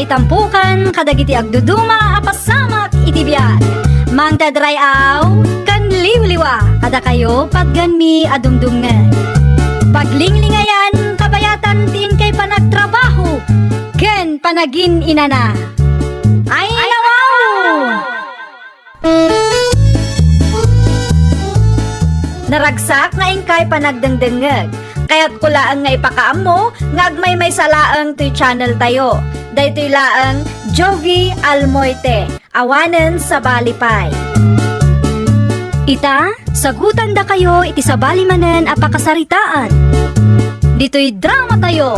tampukan kadagiti agduduma apasamak iti biag. Mangdadrayaw kan liwliwa kada kayo pagganmi adumdumngan. Paglinglingayan kabayatan tin kay panagtrabaho ken panagin inana. Ay nawaw! Naragsak nga ingkay panagdengdengeg. Kaya't kulaan nga ipakaam mo, nga agmay salaang to'y channel tayo. Daytoy laang Jovi Almoite, awanen sa Balipay. Ita, sagutan da kayo iti sa balimanen apakasaritaan. Dito'y drama tayo.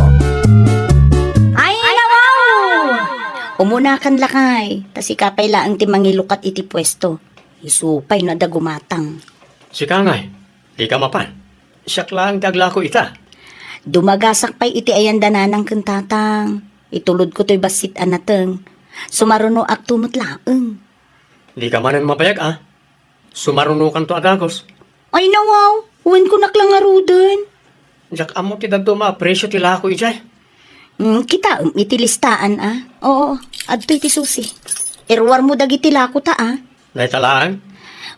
Ay nawaw! Umuna kan lakay, tasikapay laang ti mangilukat iti pwesto. Isupay na dagumatang. Si Kangay, di ka mapan. Siyak lang dagla ko ita. Dumagasak pa'y iti ayan dananang kentatang. Itulod ko to'y basit anateng. Sumaruno ak tumot laeng. Di ka manan mapayag ah. Sumarunukan to adagos. Ay nawaw, uwan ko naklang aruden. Jak amo ti dagduma presyo ti lako ijay. Kita iti listaan Oo, adto iti susi. Irwar mo dagiti lako ta Dahil talaan.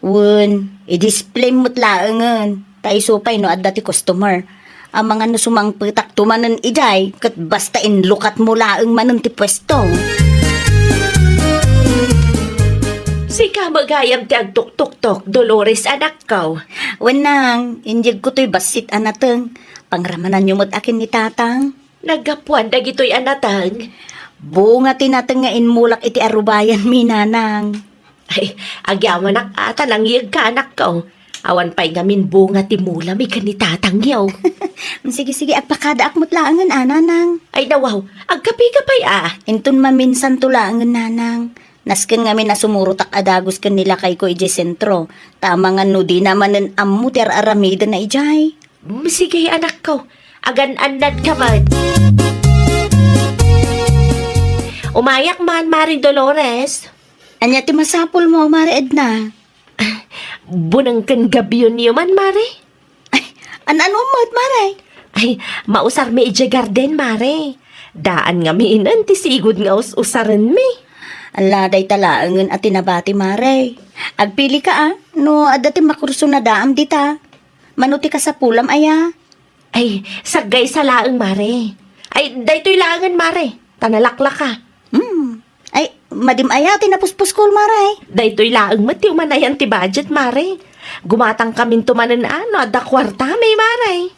Wen, i-display mo't laengen. Tayo supay no adda ti customer. Ang mga nasumangpitak tumanen ijay, kat basta inlukat mo laeng manen ti pwesto. Sika magayam ti agtuk-tuk-tuk, Dolores anak ko. Wenang, injig ko to'y basit anateng. Pangramanan niyo mo't akin ni tatang. Nagapuan dagitoy anatang. Bunga tinateng nga inmulak iti arubayan minanang. Ay, agyaman ak ata nang yag ka anak ko. Awan pa'y ngamin bunga ti mula may kanitatang yaw. Sige, agpakada akmo't laangan ananang. Ay nawaw, agkapi-kapay Intun maminsan tulangan nanang. Nasken ngamin na sumurutak adagos kan nila kay ko ije sentro. Tama nga no di naman ang amuter aramida na ijay. Sige anak ko, agan-anad ka man. Umayak man, Maring Dolores. Anya ti masapol mo, Mari Edna. Bunang kan gabi yun niyo man, Mare. Ay, ano mo, Mare? Ay, mausar mi ije garden, Mare. Daan nga mi inan, tisigod nga usaran mi. Aladay talaangan at tinabati, Mare. Agpili ka, no, adati makurso na daam dita. Manuti ka sa pulam, aya. Ay, sagay sa laang, Mare. Ay, daytoy laangan, Mare. Tanalaklak ka. Ay, madim aya, tinapuspos ko, Mare. Daytoy laang matiw manayan ti budget, Mare. Gumatang kamin tumanan ada kwarta, may Mare.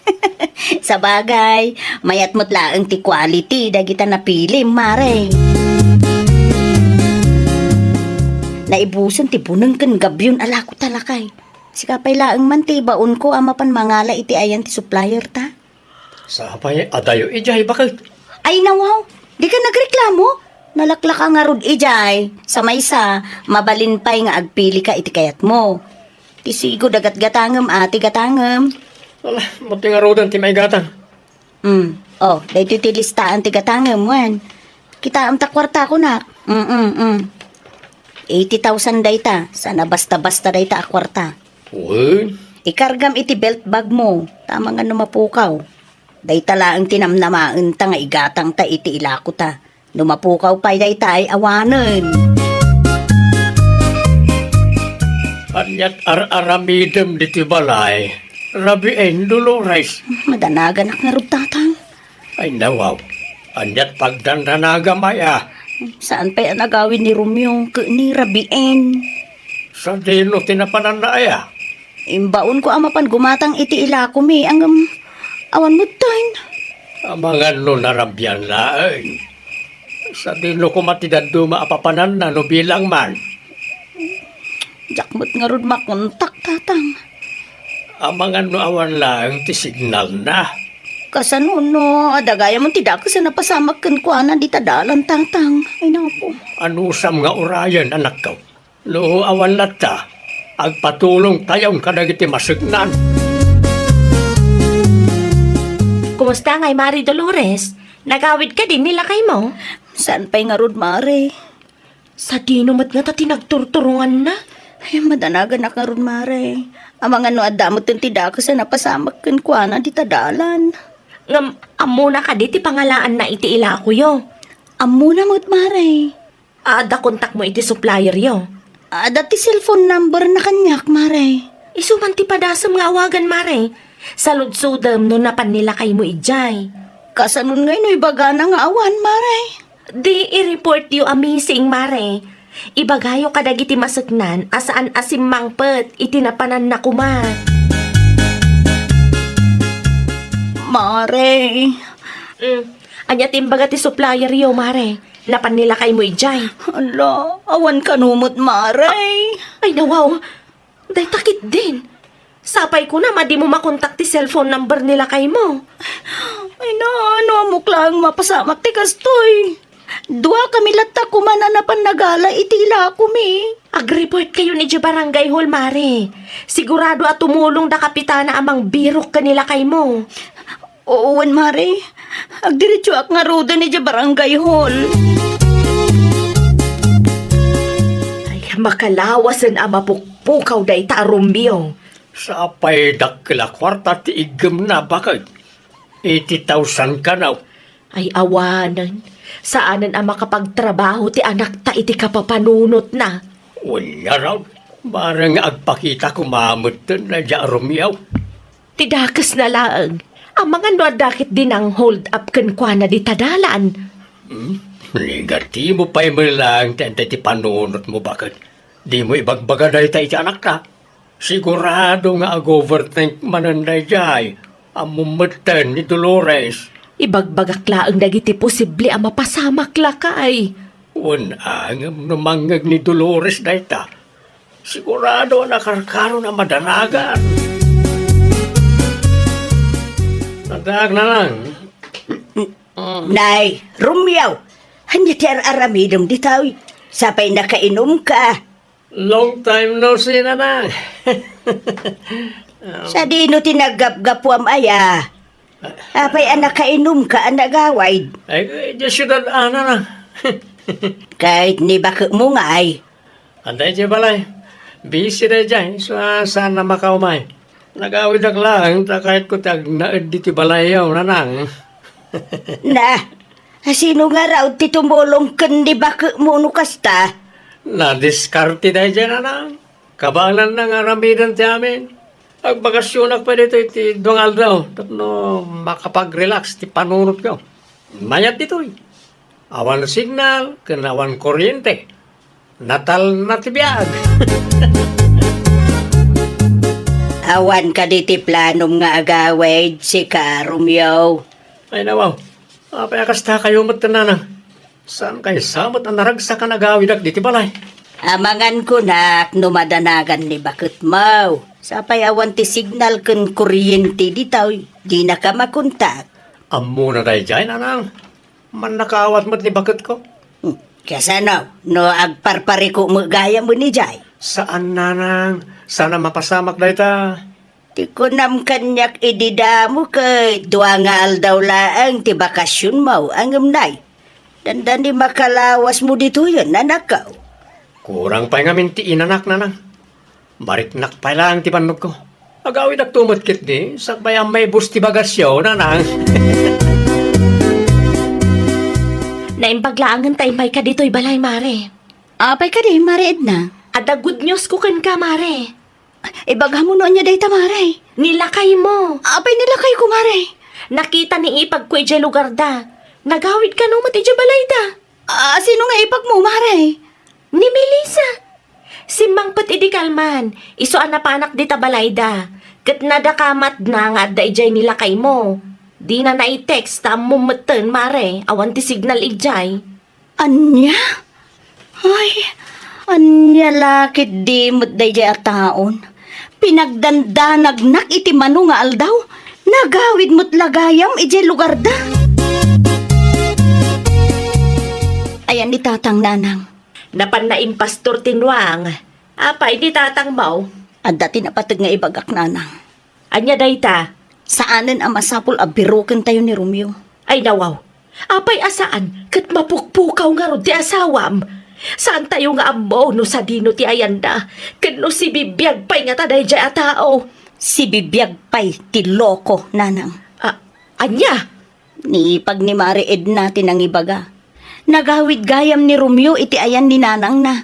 Sa bagay, mayat mo't laang ti quality, dagita napili, Mare. Naibusan ti punang kan gabyon ala ko talakay. Sikapay laang man ti baon ko amapan mangala iti ayan ti supplier ta. Sapay adayo ijay bakit? Ay nawaw, di ka nagreklamo? Nalaklak ka nga rod ijay. Sa maysa, mabalin pa'y nga agpili ka iti kayat mo. Tisigo dagat gatangem ati gatangem. Wala, mati nga rodan ti may gatang. Oh, dahito ti listaan ti gatangem wan. Kita am ta kwarta ko na. 80,000 dayta. Sana basta-basta dayta a kwarta. Uy, Ikargam iti belt bag mo. Tama nga numapukaw. Dayta laang tinamnamaan ta nga igatang ta iti ilako ta. Numapukaw pa'y dayta ay awanen. anyat aramidem di ti balay. Rabi en Dolores. Madanagan ak nga rod tatang. Ay nawaw, anyat pagdandanaga maya. Saan pa'y nagawin ni Romeo ni Rabien? Sa dino tinapanan na aya. Imbaon ko amapan gumatang iti ilako mi. Ang awan mo tayo. Amangan no narabyan na ay. Sa dino ko matidaduma apapanan na no bilang man. Jakmot nga rod makontak tatang. Amangan no awan lang ti signal na. Kasanuno, adagaya mo tidak ka sa napasamak kan kuana di tadalan tatang. Ay napo. Anusam nga orayan anak ko. No awan lata. Agpatulong tayong kadagiti masignan. Kumusta ngay, Mari Dolores? Nagawid ka din nila kay mo? Saan pa'y nga rod, Mare? Sa dinomat nga ta tinagturturungan na. Ay, madanagan na ka rod, Mare. Ang mga no adamot yung tidak ka sa napasamak kan kuana di tadalan. Ngam, amo na ka di ti pangalaan na iti ila ko yo. Amo na mo't Maray. Ada kontak mo iti supplier yo. Dati cellphone number na kanyak, Maray. Isuman ti padasam nga awagan, Mare. Saludsudam no napan nila kay mo ijay. Kasanun ngayon ay baga na nga awan, Maray. Di i-report yu amazing, Mare. Ibagayo kadagiti masagnan asaan asim mangpet itinapanan na kuman. Maray. Anya timbaga ti supplier yo, Mare. Napan nila kay mo ijay. Ala, awan ka numot, Maray. Ay nawaw, day takit din. Sapay ko na madi mo makontak ti cellphone number nila kay mo. Ay na, ano amok lang mapasamak ti kastoy. Dua kami latta kumananapan nagala itila kumi. Ag-report kayo ni Di Barangay Hall, Mare. Sigurado at tumulong da kapitana amang birok kanila kay mo. Oowan, Mare. Agdiretso ak nga roda ni Barangay Hall. Ay, makalawasan ang mapukpukaw da itarumbyo. Sa apay dakila kwarta ti igam na bakit? 80,000 ka na. Ay, awanan. Saanan ang makapagtrabaho ti anak ta iti kapapanunot na. Wala raw. Barang agpakita kumamot na dya rumiyaw. Tidakas na laang. Ang mga nuadakit din ang hold up kan kwa na di tadalan. Negatibo pa mo lang ti panunot mo bakit? Di mo ibagbaga na iti anak ka. Sigurado nga ag-overthink mananday jay. Amumatan ni Dolores. Ibagbagak laang dagiti posible ang mapasamak lakay. Unangam na mangag ni Dolores na ita. Sigurado nakarkaro na madanagan. Nadag na lang. Nay, Romeo. Hanya ti aramidom di tao. Sapay nakainom ka. Long time no see na lang. Sa dino tinagap-gapuam aya. Apay anak kainom ka ang nagaway. Ay, just syudad ana na. Kahit ni baka mo nga ay. Anday siya balay. Busy na dyan. So, saan na makaumay? Nag-awid ak lang. Kahit ko tag naad diti balayaw na nang. Na, sino nga raw ti tumulong kan di baka mo no kasta? Na-discarte na dyan na nang. Kabalan na nga ramidan ti amin. Agbakasyonak pa dito iti dungal daw. Tapno makapag-relax ti panunot ko. Mayat dito eh. Awan signal, kanawan kuryente. Natal na ti biyag. Awan ka di ti planom nga agawid si ka, Romeo. Ay nawaw. Apay akasta kayo matanana. Saan kayo samot ang naragsa ka nagawid ak diti balay? Amangan ko na numadanagan ni bakit mo. Sapay awan ti signal kan kuryente di tao. Di na ka makontak. Amo na tayo dyan, anang. Man nakaawat mo't ni bakit ko. Kaya no agparpari ko mo gaya mo ni Jai. Saan nanang? Sana mapasamak na ita. Ti ko nam kanyak ididamo kay duwa nga aldaw laang ti bakasyon mo ang umnay. Dandan di makalawas mo dito yun, nanakaw. Kurang pa nga minti inanak nanang. Mariknak pa lang ti panog ko. Agawid ak tumot kit di. Sakbayang may bus ti bagasyo, nanang. Naimbaglaangan tayo may ka dito'y balay, Mare. Apay ka di, Mare Edna. Ada good news ko kan ka, Mare. Ibagha mo noon niya dayta, Mare. Nilakay mo. Apay nila kayo ko, Mare. Nakita ni ipag ko ije lugar da. Nagawid ka no mati ije balay da. Sino nga ipag mo, Mare? Ni Melissa. Si Mangpet idi kalman. Iso na panak di tabalay da. Kat nadakamat na nga da ijay nilakay mo. Di na na-text ta mumeten, Mare. Awan ti signal ijay. Anya? Ay, anya lakit di mo't dayjay at taon. Pinagdandanagnak iti mano nga aldaw. Nagawid mo't lagayam ijay lugar da. Ayan ni tatang nanang. Napan na impastor tinwang. Apay di tatang mau. At dati napatag nga ibagak nanang. Anya dayta. Saanan ang masapol abiroken tayo ni Romeo? Ay nawaw. Apay asaan? Kat mapukpukaw nga ro ti asawam. Saan tayo nga ammo no sa dino ti ayanda? Kat no si bibiyag pay nga taday jay a tao. Si bibiyag pay ti loko nanang. Anya? Ni pag ni Mari Ed natin ang ibaga. Nagawid gayam ni Romeo iti ayan ni nanang na.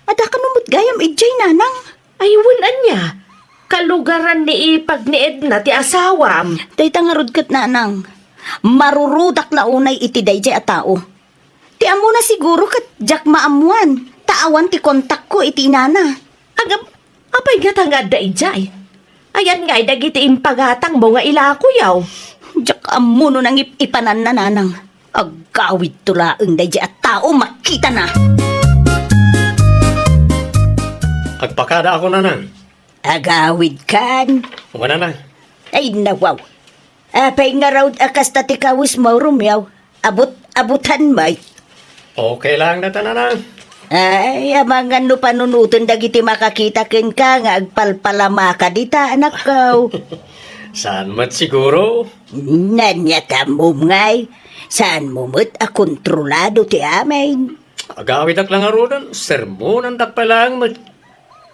Ada kanumot gayam ijay nanang. Ay, wunan niya. Kalugaran ni ipag ni Edna ti asawam. Day tangarod kat nanang. Marurudak la unay iti dayjay a tao. Ti amo na siguro kat jak maamuan. Taawan ti kontak ko iti inana. Agam, apay nga tangad da ijay. Ayan nga'y dagiti impagatang mo nga ilako yaw. Jak amo no nang ipanan na nanang. Agawid tulaeng dayjay a tao makita na. Agpakada ako nanang. Agawid kan. Wala na. Ay nawaw. Apay nga raw akasta ti kawis mo Romeo. Abutan may. Okay lang na tananang. Ay, amang ano panunutan dagiti makakita ken ka nga agpalpalama ka dita anak ko. Saan mat siguro? Nanyata mo ngay. Saan mo mo't kontrolado ti amin? Agawid ak lang arudan. Sermonan dak pa lang.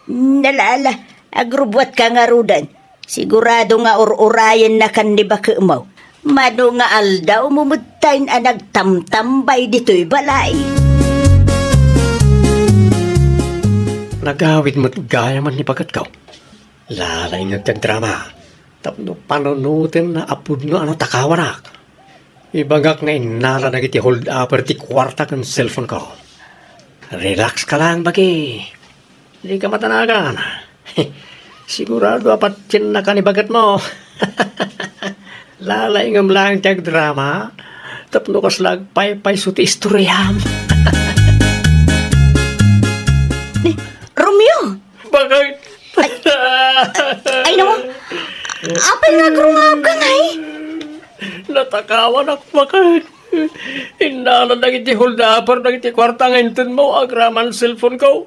Nalala, agrubwat ka nga rudan. Sigurado nga urayan na kan ni baka mo. Mano nga aldaw mumutayin ang nagtamtambay dito'y balay. Nagawid mo't gaya man ni bagat ka. Lalay nagtagdrama. Tapno panunutin na apod nga ano takawanak. Ibagak na inala na kiti hold upper ti kwarta kan cellphone ko. Relax ka lang bagi. Hindi ka matanagan. Sigurado apat chin na ka ni bagat mo. Lalay ngam lang tiyag drama. Tapno kas lag pay suti istoryam. Romeo! Bakit? Ay naman, apay nagrungab ka na eh. Natakawan ako bakit? Inala na iti hold upper na iti kwarta ngayon mo agraman cellphone ko.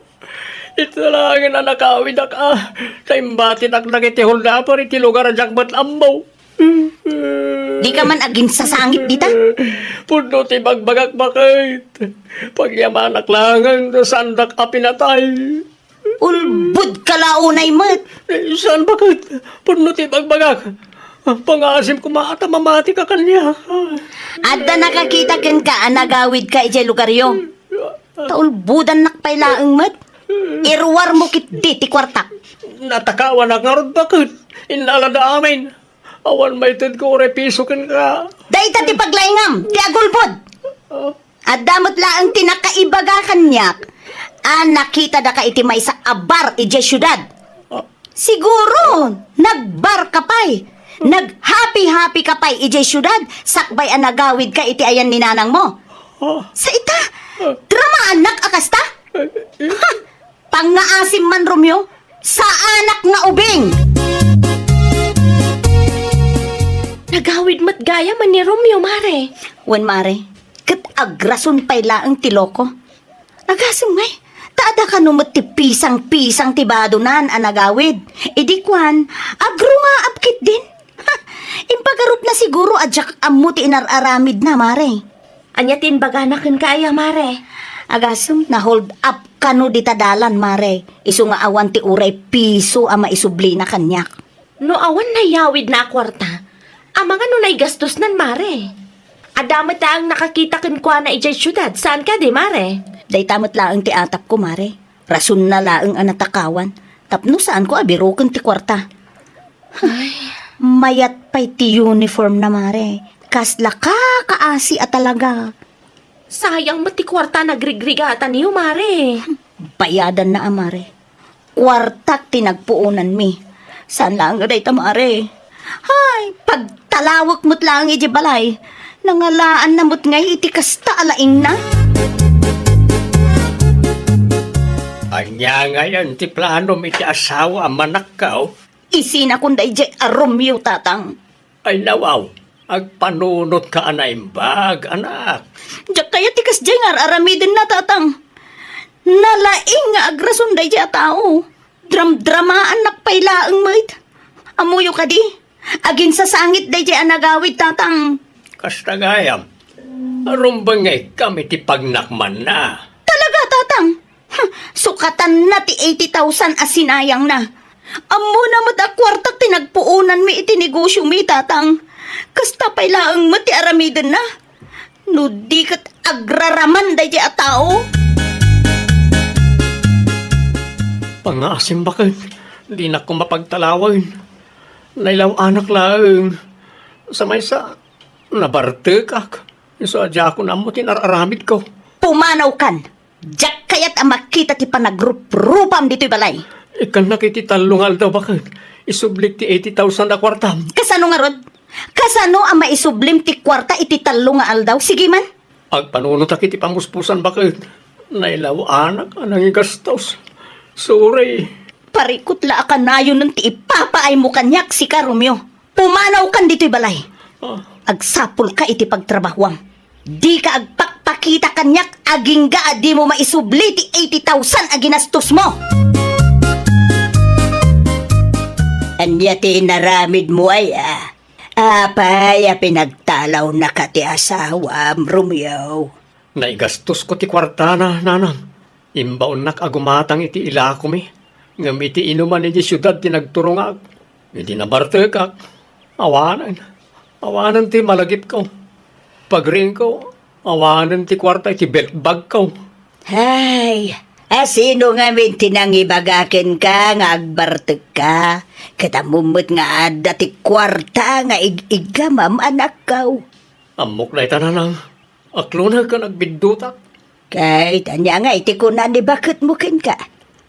Ito lang na nakawid ako. Taimbatin ako na iti hold upper iti lugar a jakbat ambaw. Di ka man agin sa sangit dita. Puno ti bagbagak bakit? Pagyamanak lang ang sandak a pinatay. Ulbud ka launay mat. Saan bakit? Puno ti bagbagak. Pangasim ko maata mamati ka kanya. Adda nakakita ken ka anagawid ka ijay lugaryo. Taulbudan nakpailaeng mat. Irwar mo kit di ti kwartak. Natakawan na nga ron bakit? Inalada amin. Awan may tid ko repiso ken ka. Dahita ti paglaingam, ti agulbod. Adamot laang tinakaibaga kanyak. Nakita da ka iti may sa abar ijay syudad. Siguro, nagbar ka pa'y. Nag-happy-happy ka pa'y ijay syudad. Sakbay anagawid ka iti ayan ni nanang mo. Sa ita, drama anak akasta? Ha! Pangaasim man Romeo, sa anak nga ubing. Nagawid mat gaya man ni Romeo, mare. Wan mare, kat agrason pa'y laang tiloko. Agasim ngay, taada ka numot ti pisang-pisang tibadonan anagawid. Idi kwan, agro nga apkit din. Ha, impagarup na siguro adyak amu ti inararamid na mare. Anyatin baganakan kaya, mare. Agasem na hold up kano di tadalan mare. Isu nga awan ti uray piso ama isubli na kanyak. No awan na yawid na kwarta. Amang ano na'y gastos nan, mare. Adamat na ang nakakita ken kwa na ijay syudad. Saan ka di, mare? Day tamot laang ti atap ko mare. Rason na laang anatakawan. Tapno saan ko abirukan ti kwarta. Mayat pa'y ti uniform na mare. Kasla ka kaasi at talaga. Sayang mati kwarta nagrigregatan niyo, mare. Bayadan na amare. Kwartak tinagpuunan mi. Saan lang day tamare? Hay, pagtalawak mo't lang iji balay. Nangalaan na mo't ngay iti kasta alaing na. Anya ngayon ti plano mi ti asawa manak ka. Isina kunda iji Romeo tatang. Ay nawaw. Agpanunot ka na imbag, anak. Diyak kaya tikas dyan nga aramidin na tatang. Nalaing nga agrason day dyan tao. Dram-dramaan nakpailaang mait. Amuyo ka di. Agin sa sangit day dyan nagawid tatang. Kasta gayam. Arumbangay kami ti pagnakman na. Talaga tatang. Sukatan na ti 80,000 asinayang na. Amo na mo da kwartak tinagpuunan mi iti negosyo mi tatang. Kasta pailaang mati aramidin na. No di kat agraraman day a tao. Pangasim bakit? Di na ko mapagtalawin. Nailaw anak lang. Sa may sa, nabartekak. Isa adya ako na mo tinararamid ko. Pumanaw kan. Diyak kayat ang makita ti panagrup-rupam dito'y balay. Ikan nakititalungal daw bakit? Isublik ti 80,000 na kwartam. Kasano nga rod? Kasano ang maisublim ti kwarta iti talo nga aldaw? Sige man. Agpanunot akiti pamuspusan bakit? Nailaw anak anang igastos. Sorry. Parikot la ka na yun ng ti ipapaay mo kanyak si ka, Romeo. Pumanaw kan dito'y balay. Ah, Agsapol ka iti pagtrabahuam. Di ka agpakpakita kanyak aging ga di mo maisubli ti 80,000 aginastos mo. Anya ti naramid mo ay apay pinagtalaw na ka ti asawam, Romeo. naigastos ko ti kwarta na, nanang. Imbaon nak agumatang iti ilako mi. Ngam iti inuman iti syudad tinagturungag. Iti nabartekak. Awanan. Awanan ti malagip ko. Pagring ko, awanan ti kwarta iti belt bag ko. Hay, sino nga min tinangibagakin ka nga agbartek ka? Katamumot nga adda ti kwarta nga igamam anak kaw. Amok na itananang. Aklunag ka nagbidutak. Kay tanya nga iti kunan ni bakit mukin ka?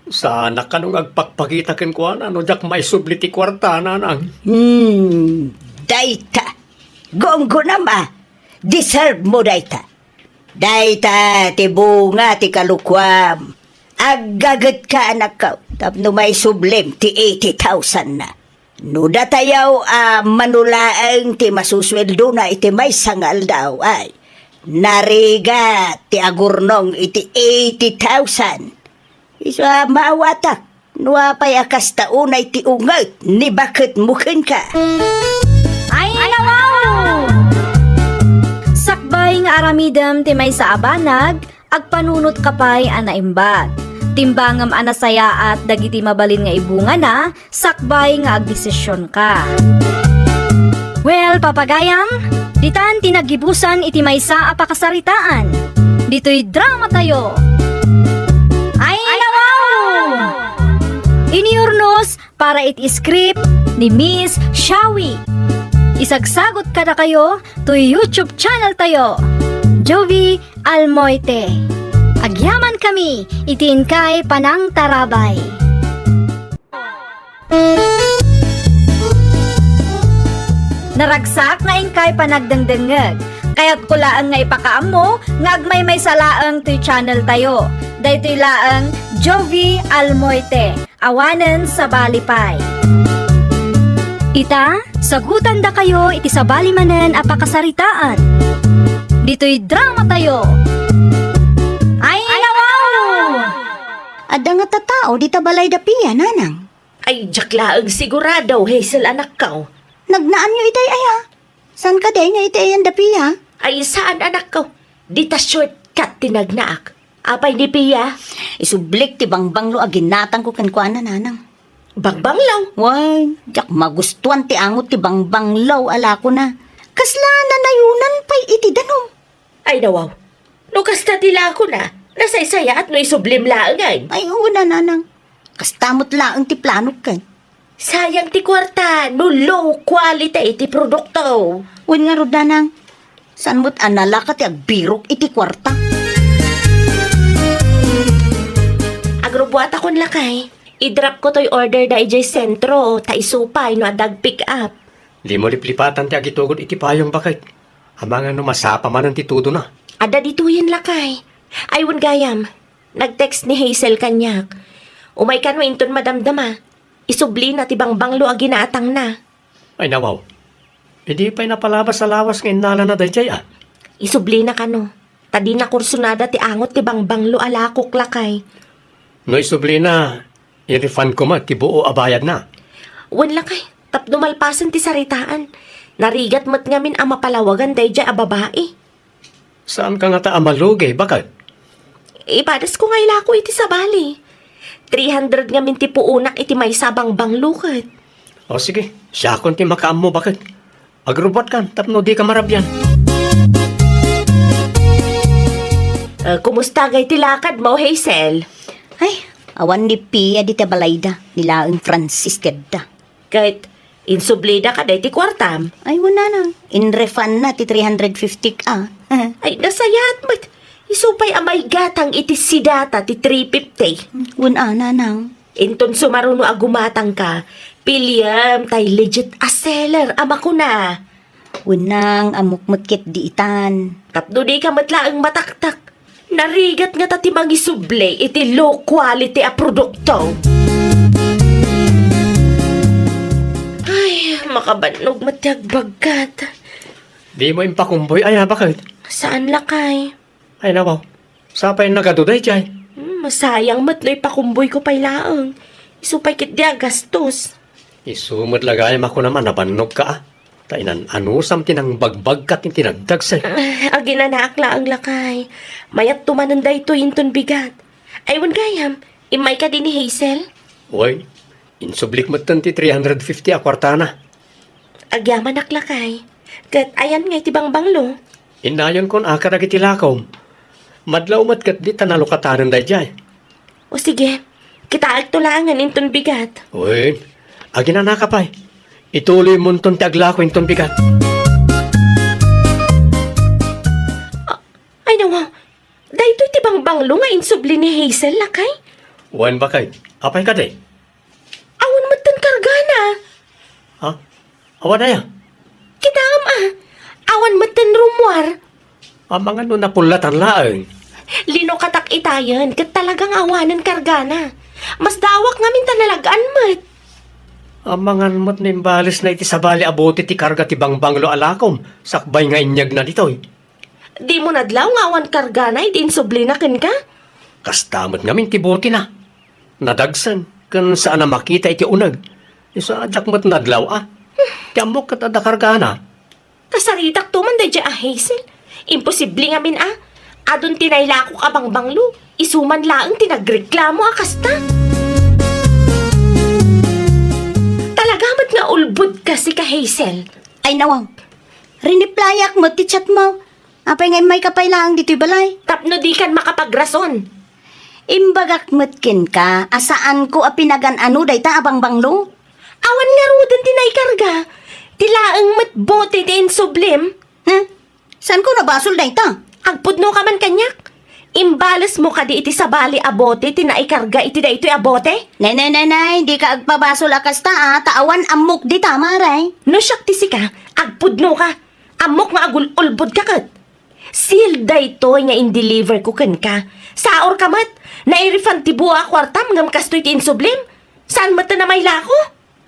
Sana ka nung agpakpakita ken ko ano jak may subli ti kwarta nanang. Dayta. Gonggo na ma. Deserve mo dayta. Dayta ti bunga ti kalukwam. Aggagat ka anak ka. Tapno may sublim ti 80,000 na. Nuda tayaw manulaang ti masusweldo na iti may sangal daw ay. Nariga ti agurnong iti 80,000. Isa maawatak. Nuapay akas taunay ti ungat ni bakit mukin ka. Ay, wow! Sakbay nga aramidem ti may sa abanag, agpanunot kapay anaimbag. Timbangam anasaya at dagiti mabalin nga ibunga na, sakbay nga agdesisyon ka. Well, papagayam, ditan tinagibusan iti may sa apakasaritaan. Dito'y drama tayo. Ay, wow! Iniurnos para iti script ni Miss Shawi. Isagsagot ka na kayo to YouTube channel tayo, Jovi Almoite. Agyaman kami, itin kay Panang Tarabay. Naragsak nga ingkay panagdengdengeg, kaya't kulaan nga ipakaam mo, nga agmay may salaang to channel tayo. Daytoy laang Jovi Almoite, awanen sa balipay. Ita, sagutan da kayo iti sabali manen apakasaritaan. Dito'y drama tayo. Ay, wow! Ada nga tatao di tabalay da piya, nanang. Ay, jaklaag sigurado, Hazel anak ka. Nagnaan nyo itay aya. San ka day nga itay ang da piya? Ay, saan anak ko? Dita shortcut tinagnaak. Apay ni Pia. Isublik ti bangbanglo aginatang ko kankwana, nanang. Bagbanglaw. Why, jak magustuhan ti angot ti bangbanglaw ala ko na. Kasla na nayunan pa'y iti danom. Ay, nawaw. Lukas na tila ako na. Nasaysaya at no isublim laangay. Ay, una, nanang. Kastamot laang ti plano ka. Sayang ti kwarta, no low quality iti produkto. Wen nga rod, nanang. San mo't anala ka ti agbirok iti kwarta? Agrubuat akong lakay. I-drop ko to'y order da ijay sentro, ta isupay no adag pick up. Di mo liplipatan ti agitugod iti payong bakit? Amang ano masapa man ang titudo na. Ada dituyin lakay. Aywan gayam. Nag-text ni Hazel kanyak. Umay ka no inton madamdama. Isubli na ti bangbanglo a ginaatang na. Ay nawaw. Hindi pa'y napalabas sa lawas ngayon nala na dayjay ah. Isubli na kano. Tadi na kursunada ti angot ti bangbanglo alakok lakay. No isubli na, i-refund ko ma, ti buo abayad na. Wan lakay. Tapno malpasan ti saritaan. Narigat mo't ngamin ang mapalawagan dayjay a babae. Saan ka nga ta amalugi, bakit? Ipadas ko nga ilako iti sabali. 300 ngamin ti puunak iti may sabang banglukat. O sige, siya kon ti makaam mo, bakit? Agrubot kan, tapno di ka marabyan. Kumusta gay tilakad mo, Hazel? Ay, awan ni Pia di tabalayda. Nila ang Francis kadda. Kahit insublida ka day ti kwartam. Ay, wala na. In refund na ti 350 ka. Ay, nasayat mo't. Isupay amay gatang iti sidata ti 350. Wala na nang. Inton sumaruno agumatang ka, Piliam tay legit a seller ama ko na. Unang amukmut kit di itan. Tapno di ka matlaang mataktak. Narigat nga tati magisuble iti low quality a produkto. Ay, makabanog matyag bagkat. Di mo impakumboy, ay bakit? Saan lakay? Ay nabaw, sapay nagaduday jay. Masayang matloy pakumboy ko pay laang. Isupay kit di gastos. Isumot lagay ako naman, nabanog ka ah. Tainan anusam tinang bagbag ka tinagdag say. Agi na naakla ang lakay. Mayat tumanan da ito inton bigat. Aywan gayam, imay ka din ni Hazel. Uy, insublik mo ti 350 a kwartana. Agyaman aklakay. Kat ayan nga iti banglo. Inayon kon akar iti lakaw. Madlaw mat kat di tanalo katanan day jay. O sige, kita agtulangan inton bigat. Uy, agi na nakapay. Ituloy mo ton ti aglako inton bigat. Ay nawa, dahito iti banglo nga insubli ni Hazel lakay. Wan bakay, apay ka day? Awan matan kargana. Ha? Awa na ya. Kita awan matan rumwar. Ang mga no napulatan laang. Lino katak itayan, kat talagang awanan kargana. Mas dawak ngamin tanalagaan mat. Ang mga mo't na imbalis na iti sabali abote ti karga ti bangbanglo alakom. Sakbay nga inyag na ditoy. Di mo nadlaw nga awan kargana, iti insubli na ken ka. Kastamot ngamin ti bote na. Nadagsan, kan saan na makita iti unag. Isa adyak mo't nadlaw ah. Tiamok kat ada karga na. Kasaritak tuman da dya Hazel. Imposible ngamin Adon tinayla ko ka bangbanglo. Isuman laang tinagreklamo akasta. Talagamat nga ulbud kasi ka Hazel. Ay, nawang. Riniplayak mo ti chat mo. Apay nga may kapailang dito'y balay. Tapno di kan makapagrason. Imbagak metkin ka, asaan ko apinagan ano day ta abang banglo? Awan nga rudan tinaykarga. Tilaang matbote din sublim. Saan ko nabasol day ta? Agpudno ka man kanyak. Imbalas mo ka di iti sabali abote, tinaikarga iti da ito'y abote. Nay, di ka agpabasol akas ta taawan amok di tama ray. No siyak ti ka, agpudno ka. Amok nga agul-ulbod ka kat. Seal da ito nga in-deliver ko kan ka. Saor ka mat, nairifan ti buwa kwartam ngam kastoy ti insublim. Saan mata na may lako?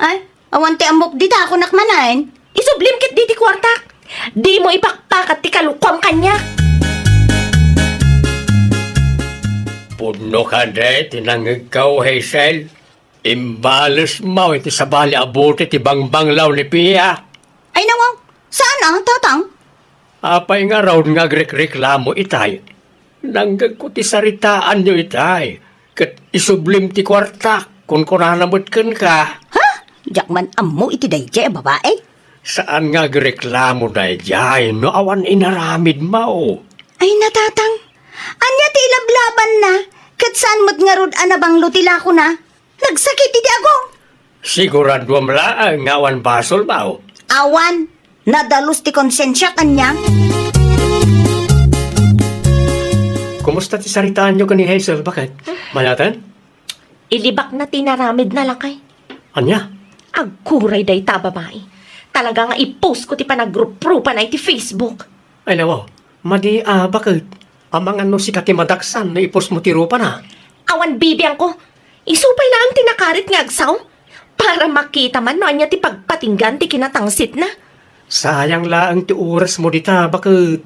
Ay, awan ti amok di ta ako nakmanain. Isublim kit di ti kwartak. Di mo ipakpakat ti kalukwam kanya. Puno ka de, tinangig ka o Hazel. Imbalis mo iti sabali abote ti bangbanglaw ni Pia. Ay nawang, saan tatang? Apay nga raw nga reklamo itay. Nanggag ko ti saritaan nyo itay. Kat isublim ti kwartak kung kunanamot kan ka. Ha? Jakman ammo iti dayjay babae? Saan nga reklamo dayjay no awan inaramid mao. Ay natatang, anya ti ilablaban na. Kat saan mo't nga rod anabang lutila ko na? Nagsakit iti ako. Sigurado mla ang awan basol mao. Awan, nadalos ti konsensya kanya. Kumusta ti saritaan nyo ka ni Hazel? Bakit? Mayatan? Ilibak na tinaramid na lakay. Anya? Agkuray day ta babae. Talaga nga i-post ko ti panagrup-rupa na iti Facebook. Ay nawaw, madi bakit? Ang ano si kati madaksan na ipos mo tirupa na. Awan bibiyang ko. Isupay lang ang tinakarit nga agsaw. Para makita man no anya ti pagpatinggan ti kinatangsit na. Sayang laang ti oras mo dita, bakit?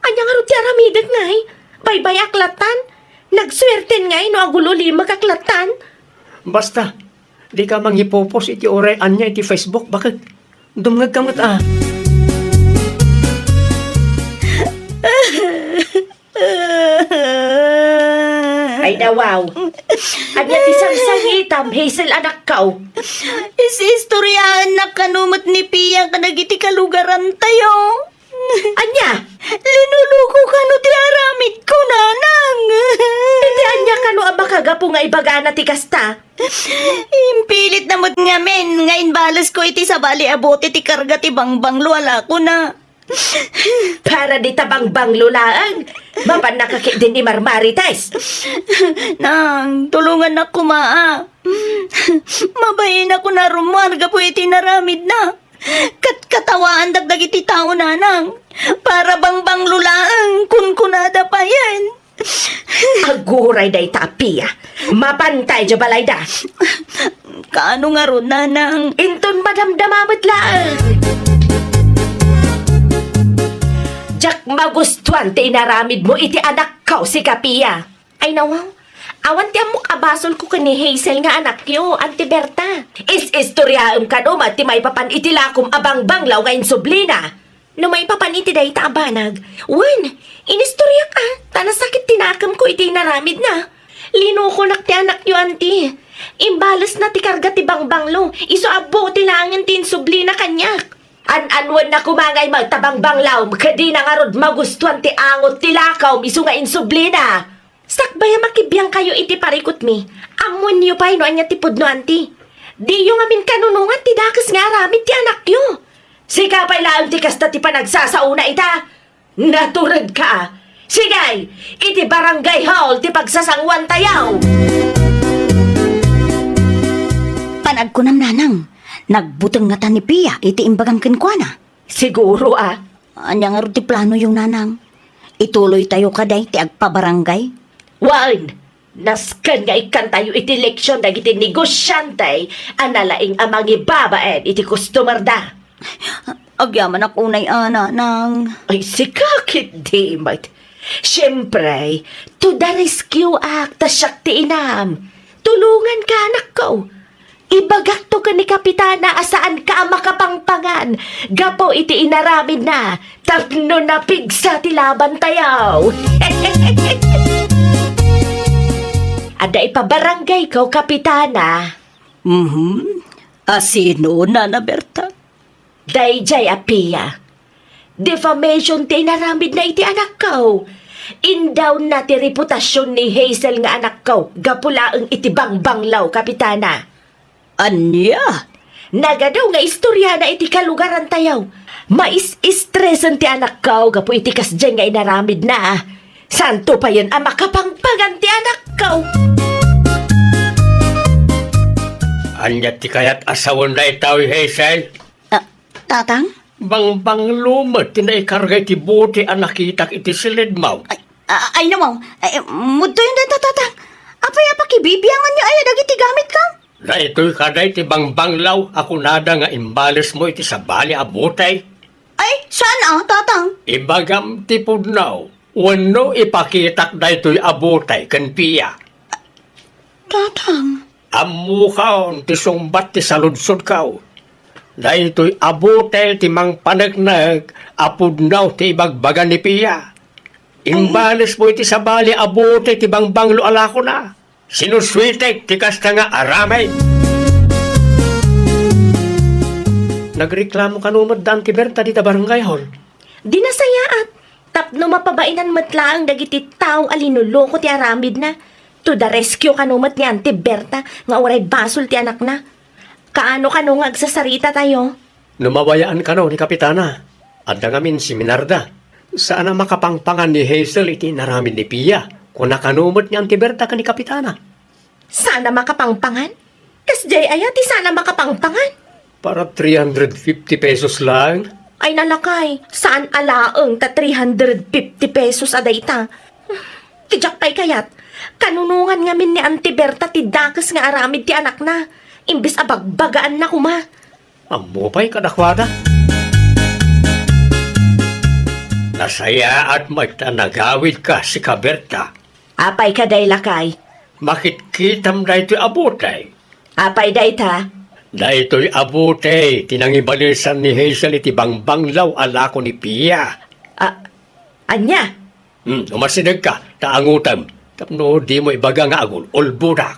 Anya nga ro ti aramidet ngay. Baybay aklatan. Nagswerten ngay no agulo lima kaklatan. Basta, di ka manghipopos iti oray anya iti Facebook, bakit? Dumngag ka mat Ay dawaw. Anya ti sangsangitam, Hazel anak kao. Istoryahan na kanumot ni Pia kanagiti kalugaran tayo. Anya? Linuluko ka no ti aramid ko, nana. na ti kasta. Impilit na mo't nga men, nga inbalas ko iti sa bali abote ti karga ti bangbanglo ala ko na. Para di tabang-bang lulaang. Mapan nakakit din ni Marmarites. Nang, tulungan na kumaa. Mabayin ako na rumarga po iti naramid na. Katawaan dagdag iti tao nanang. Para bangbang lulaang kun kunada pa yan. Aguray day tapia. Mapantay dya balayda. Kaano nga ron nanang? Inton madamdamamot lang. Jak magustuhan ti inaramid mo iti anak ko si Kapia. Ay nawaw, awan ti amok abasol ko kani Hazel nga anak yo, Auntie Berta. Is-istoryaam ka no, ti may papan iti lakom abang banglaw nga insublina. No may papan iti day ta abanag. Wen, inistorya ka, tanasakit tinakam ko iti inaramid na. Linukolak ti anak yo, Auntie. Imbalas na ti karga ti bangbanglo, iso abo ti langin ti insublina kanyak. An-anwan na kumangay magtabang banglaw, kadi na nga rod magustuhan ti angot ti lakaw, iso nga insublina. Sakbaya makibiyang kayo iti parikot mi. Amon niyo pa ino anya ti pudno, Auntie. Di yung amin kanunungan ti dakas nga aramid ti anak yo. Sikapay laang ti kasta ti panagsasauna ita. Naturad ka. Sigay, iti barangay hall ti pagsasangwan tayaw. Panag ko nam nanang. Nagbutang nga ta ni Pia, iti imbagang kinkwana. Siguro Anya nga ro ti plano yung nanang. Ituloy tayo kaday ti agpabarangay. Wan, naskan nga ikan tayo iti leksyon na iti negosyante, analaing amang ibabaen iti customer da. Agyaman ako unay ana nang... Ay, sikakit di, mate. Siyempre, to the rescue act, tasyak ti inam. Tulungan ka, anak ko. Ibagak to ka ni Kapitana asaan ka makapangpangan. Gapo iti inaramid na. Tapno na pigsa ti laban tayaw. Ada ipabarangay ko, Kapitana. Asino, Nana Berta? Dayjay apia. Defamation ti inaramid na iti anak ko. Indown na ti reputasyon ni Hazel nga anak ko. Gapulaang iti bangbanglaw, Kapitana. Anya? Nagadaw nga istorya na iti kalugaran tayaw. Mais-istresan ti anak ko. Gapo iti kasdyan nga inaramid na. Santo pa yan ang makapangpagan ti anak ko. Anya ti kayat asawan na itaw, Hazel. Tatang? Bangbang lumat, tinaikarga iti buti ang nakitak iti silidmaw. Ay naman, mudo yun dito, tatang. Apay kibibiyangan niyo ay dagiti gamit ka? Na ito'y kaday ti bangbanglaw, ako nada nga imbalis mo iti sabali abutay. Ay, saan tatang? Ibagam ti pudnaw, wano ipakitak da ito'y abutay kan Pia. Tatang? Amu kaon ti sumbat ti saludsod kao. Da ito'y abutay ti mang panagnag, apudnaw ti ibagbagan ni Pia. Imbalis mo iti sabali abutay ti bangbanglo alako na. Sinuswitek ti kasta nga aramay. Nagreklamo ka numad daan ti Berta di ta barangay hall. Di nasaya at tapno mapabainan matlaang dagiti tao alinuloko ti aramid na. To the rescue kanumat ni Auntie Berta nga oray basol ti anak na. Kaano ka nung agsasarita tayo? Numawayaan ka no ni Kapitana. Adda ngamin si Minarda. Saan ang makapangpangan ni Hazel iti naramid ni Pia? Kung nakanumot ni Auntie Berta ka ni Kapitana. Sana makapangpangan? Kasjay ayat, sana makapangpangan? Para 350 pesos lang. Ay nalakay, saan alaang ta 350 pesos adayta? Tijak pay kayat, kanunungan nga min ni Auntie Berta ti dakas nga aramid ti anak na. Imbis abagbagaan na kuma. Amo pa'y kadakwada. Nasaya at magtanagawid ka si Kaberta. Apay ka day lakay. Makitkitam na ito'y abutay. Apay day ta. Na ito'y abutay, tinangibalisan ni Hazel iti bangbanglaw alako ni Pia. Anya? Umasinig ka, taangutam. Tapno di mo ibaga nga agul, ulbudak.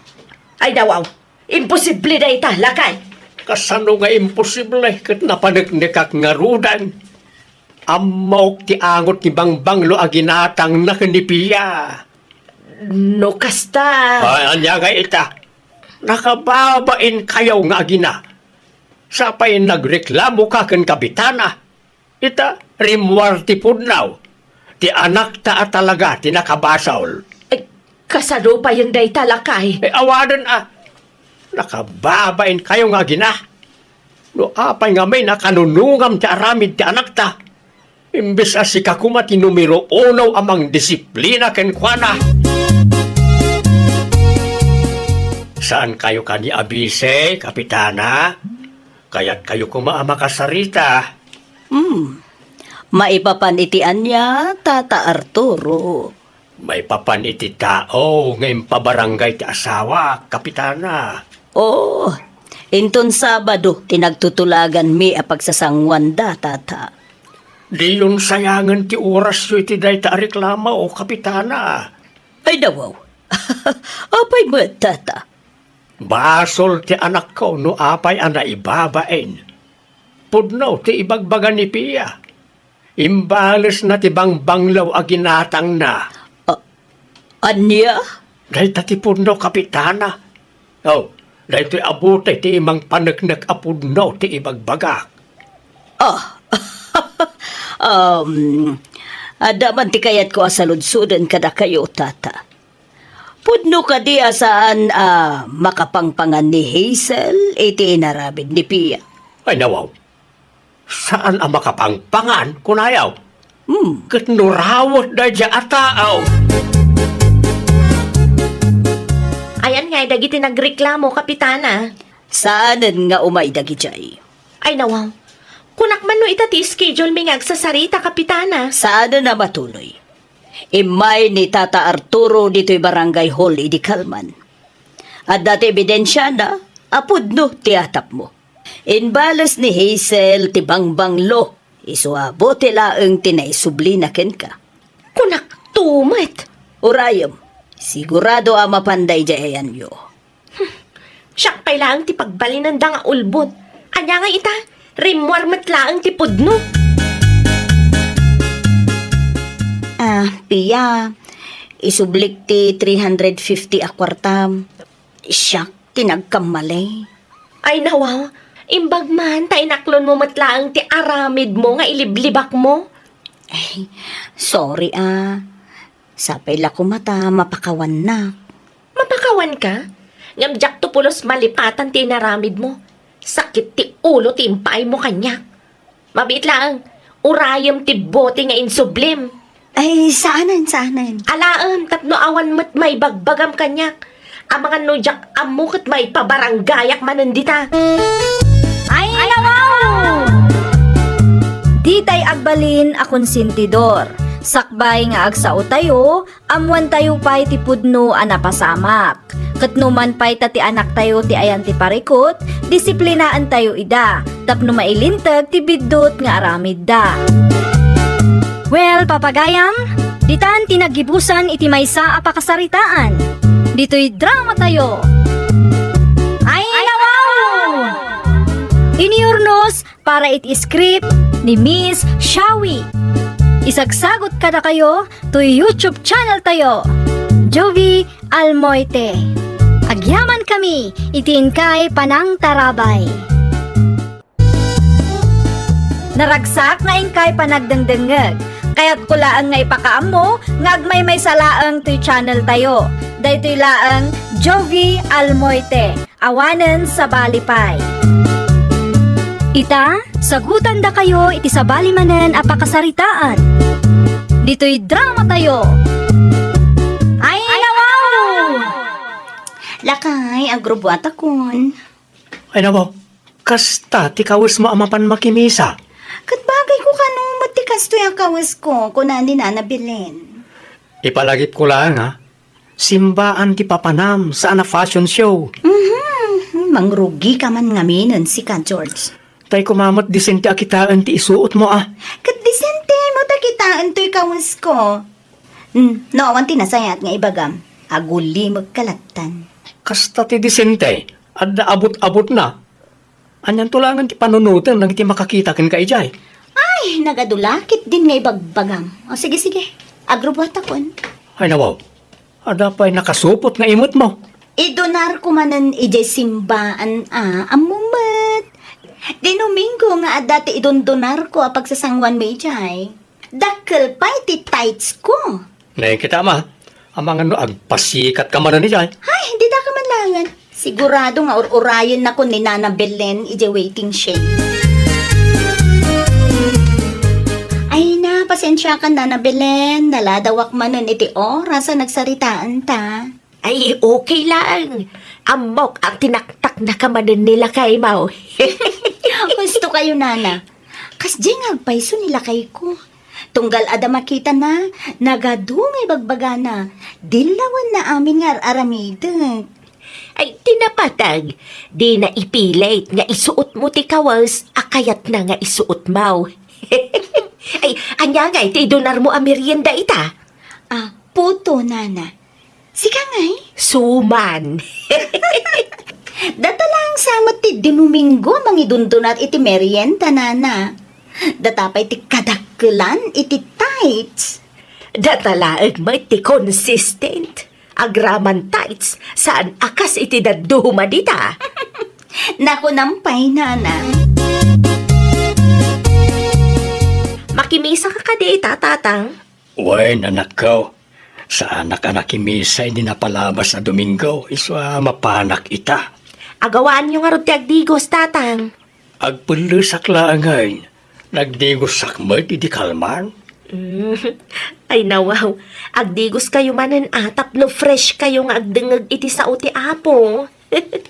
Ay dawaw, imposible day ta, lakay. Kasano nga imposible, kat napanagnikak nga rudan. Amok ti angot ni bangbanglo aginatang na ni Pia. No kasta. Ay, anya nga ita. Nakababain kayaw nga gina. Sapay nagreklamo ka kan kapitana. Ita, rimwar ti pudnaw. Ti anak ta talaga ti nakabasaol. Ay, kasado pa yung day talakay. Awadan nakababain kayo nga gina. No apay nga may nakanunungam ti aramid ti anak ta. Imbes as si kakuma ti numero 1 amang disiplina ken kuana. Saan kayo kani abise, kapitana? Kaya't kayo kumaama kasarita. Maipapanitian niya, Tata Arturo. May papaniti tao ngayon pabarangay ti asawa, kapitana. Oh, inton Sabado, tinagtutulagan mi a pagsasangwan da, Tata. Di yun sayangan ti oras yo iti day ta reklama o kapitana. Ay dawaw. Apay mo, Tata. Basol ti anak ko no apay ana ibabain. Pudno ti ibagbagan ni Pia. Imbales na ti bangbanglaw a ginatang na. Anya? Day ta ti pudno kapitana. Oh, day ti abutay ti imang panagnak a pudno ti ibagbagak. Adaman ti kayat ko asaludsudan kada kayo, Tata. Pudno ka di asaan makapangpangan ni Hazel, iti inarabid ni Pia. Ay nawaw. Saan ang makapangpangan kunayaw? Kat nurawot da dya ataaw. Ayan nga, dagiti nagreklamo, kapitana. Saanan nga umay dagi jay? Ay nawaw. Kunak man no itati schedule mi ngagsasarita, kapitana. Saanan na matuloy? Imay ni Tata Arturo dito'y barangay hall idi Kalman. At dati ebidensya na, apudno tiatap mo. Inbalas ni Hazel ti bangbanglo, isuabo ti laeng tinaisubli na ken ka. Kunak tumat. Urayam, sigurado mapanday jayan yo. Siyak kailangan ti pagbalinanda nga ulbod. Anya nga ita, rimwar matlaang ti pudno. Pia, isublik ti 350 a kwartam. Siyak, tinagkamalay. Ay nawaw, imbag man ta inaklon mo matlaang ti aramid mo nga iliblibak mo. Sorry Sapay la ko mata, mapakawan na. Mapakawan ka? Ngamjak to pulos malipatan ti naramid mo. Sakit ti ulo ti impay mo kanyak. Mabit lang, urayam ti bote nga insublim. Ay, saanan? Alaam, tapno awan mo't may bagbagam kanyak. Ang mga nujak amukot may pabaranggayak manandita. Ay, nawaw! Ditay agbalin a konsentidor. Sakbay nga agsao tayo, amuan tayo pa'y ti pudno a napasamak. Katnuman pa'y ti anak tayo ti ayan ti parikot, disiplinaan tayo ida, tapno mailintag ti biddot nga aramid da. Well, papagayam, ditan tinagibusan iti maysa a pakasaritaan. Dito'y drama tayo. Ay, nawaw! Iniurnos para iti script ni Miss Shawi. Isagsagot kada kayo to YouTube channel tayo, Jovi Almoite. Agyaman kami, itiin kay Panang Tarabay. Naragsak na ingkay panagdangdangag, kaya't kulaan nga ipakaam mo, ngagmay may salaang to'y channel tayo. Daytoy laang Jovi Almoite, awanen sa balipay. Ita, sagutan da kayo iti sa balimanen a pakasaritaan. Dito'y drama tayo. Ay, nawaw! Lakay, agrobwata kun. Ay nawaw. Kasta ti kawis mo amapan makimisa. Katbagay ko kanumot ti kasto yung kawas ko, kunan din na nabilin. Ipalagip ko lang simbaan ti papanam sa ana fashion show. Mangrugi ka man ngaminan si ka, George. Tay kumamat disente akitaan ti isuot mo Kat disente mo takitaan to'y kawas ko. Awan tinasayat nga ibagam. Aguli magkalatan. Kasta ti disente. Adda abot-abot na. Anyan tulangan ti panunutan nang ti makakita ken kaijay. Ay, nagadulakit din nga ibagbagam. O sige. Agrobwata kun. Ay nawaw. Ada pa'y nakasupot nga imot mo. Idonar ko manan ije simbaan amumat. Di Domingo nga dati idondonar ko apag sa sangwan may jay. Dakkel pa iti tights ko. Nakikita ma, ang mga no, agpasikat ka man ni Jay. Ay, hindi da ka man langan. Sigurado nga urayan na ko ni Nana Belen ije waiting shade. Ay na, pasensya ka Nana Belen. Naladawak manon iti oras sa nagsaritaan ta. Ay, okay lang. Amok ang tinaktak na kamanin nila kay Mau. Gusto kayo, Nana. Kas diyang agpaiso nila kay ko. Tunggal ada makita na, nagadungay bagbagana. Dilawan na amin nga aramidag. Ay, tinapatag. Di na ipilit nga isuot mo ti kawas, akayat na nga isuot Mau. Ay, anya nga iti donar mo ang merienda ita. Puto, Nana. Sika ngay. Suman. Data lang samot ti Domingo mangidundunat iti merienda, Nana. Datapay ti kadakkelan iti tights. Datalaag mo iti consistent. Agraman tights, saan akas iti daduma dita. Naku nampay, Nana. Makimisa ka kadi ita, tatang. Uy, nanakaw. Sa anak-anak kimisa, hindi napalabas na Domingo. Iswa mapanak ita. Agawaan nyo nga ron ti agdigos, tatang. Agpulusak lang ngayon. Nagdigos mo, di kalman. Ay nawaw, agdigos kayo manan atap no fresh kayo nga agdengag iti sa uti apo.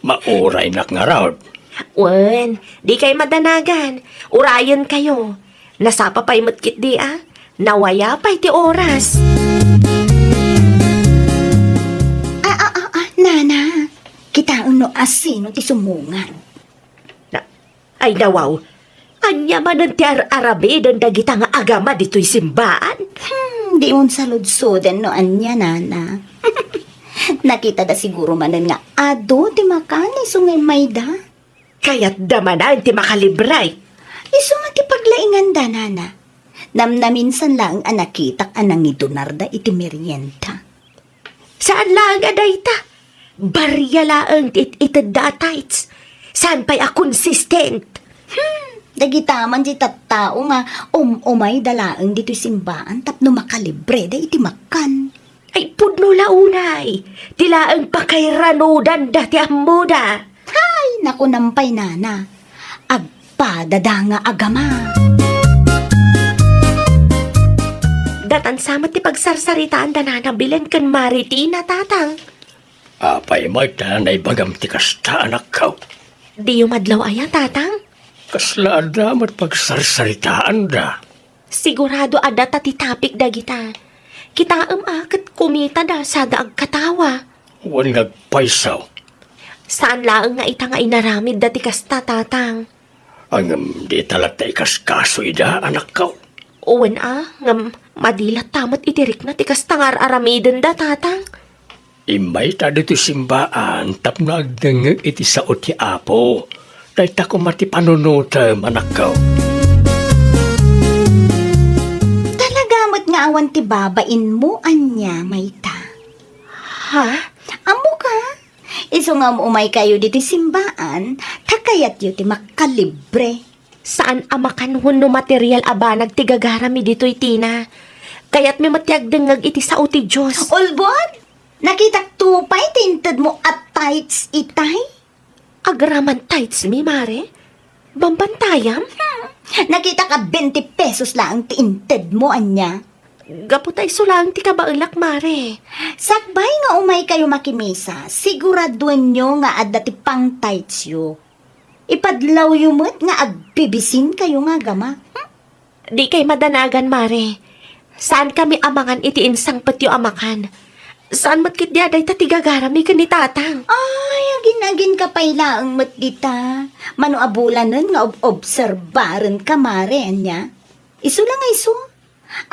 Mauray nak nga raw. Wen, di kayo madanagan. Urayan kayo. Nasapa pa'y matkit di Nawaya pa'y ti oras. Nana, kita uno asino ti sumungan. Ay nawaw, anya manan ti arabe dan dagita nga agama dito'y simbaan. Di un saludsoden no anya, Nana. Nakita da siguro manan nga ado ti makani sungay mayda. Kaya't damanan ti makalibray. Iso nga ti paglaingan da, Nana. Namnaminsan lang ang nakitak anang idonarda iti merienda. Saan lang aday ta? Barya laang itadda tights. Saan pa'y consistent? Dagitaman di tattao nga umay dalaang dito'y simbaan tapno makalibre da iti makan. Ay pudno launay. Tilaang pakairanudan dati amuda. Ay, naku nampay, Nana. Agpadada nga agama. Datan samat ti pagsarsaritaan da na bilen kan maritina, tatang. Apay mo, tanay bagam ti kasta anak ka. Di yumadlaw aya, tatang. Kasla adamat pagsarsaritaan da. Sigurado ada ti tapik da kita. Kita akat kumita da sa daag katawa. Huwag nagpaisaw. Saan laang nga ita nga inaramid dati kasta, tatang? Ang di talat na ikaskaso ida anak ka. Uwan ngam madilat tamat itirik na ti kasta nga aramiden da, tatang. Imay ta dito simbaan tapno agdengeg iti sao ti apo. Dahil ta ko mati panunuta anak ka. Talagamot nga awan ti babain mo, anya, mayta. Ha? Amo ka? Iso nga umay kayo dito simbaan, takayat yu ti makalibre. Saan amakan no material abanag ti gagarami dito'y tina? Kaya't may matiag dengag iti sao ti Diyos. Olbon, nakitak tupay tintad mo at tights itay? Agraman tights mi, mare? Bambantayam? Nakita ka 20 pesos lang tintad mo, anya. Gaputay sulang ti kabailak, mare. Sakbay nga umay kayo makimisa, siguraduan nyo nga adda ti pang tights yu. Ipadlaw yu mo't nga agbibisin kayo nga gama. Di kay madanagan, mare. Saan kami amangan iti insang patyo amakan? Saan matkit di aday tatigagarami ka ni tatang? Ay, agin-agin ka payla ang mat dita. Mano abulanan nga obserbaran ka, mare, anya. Iso lang iso.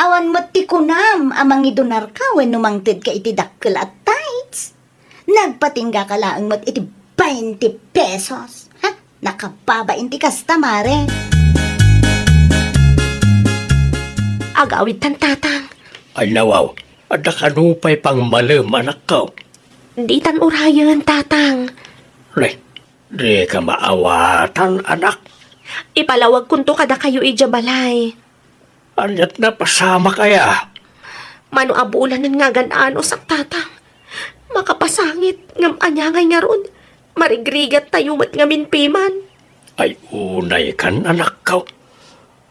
Awan mo't ti kunam amang idonar ka when numangtid ka iti dakkel at tights. Nagpatingga ka lang mo't iti 20 pesos. Ha? Nakababain ti kasta, mare. Agawid tan tatang. Ay nawaw, At nakanupay pang malam, anak ko. Di tan urayan, tatang. Di ka maawatan, anak. Ipalawag kunto kada kayo balay. Anyat na pasama kaya. Mano abulanan nga ganano sak tatang. Makapasangit ngam anyangay nga ron. Marigrigat tayo mat ngamin piman. Ay unay kan, anak ko.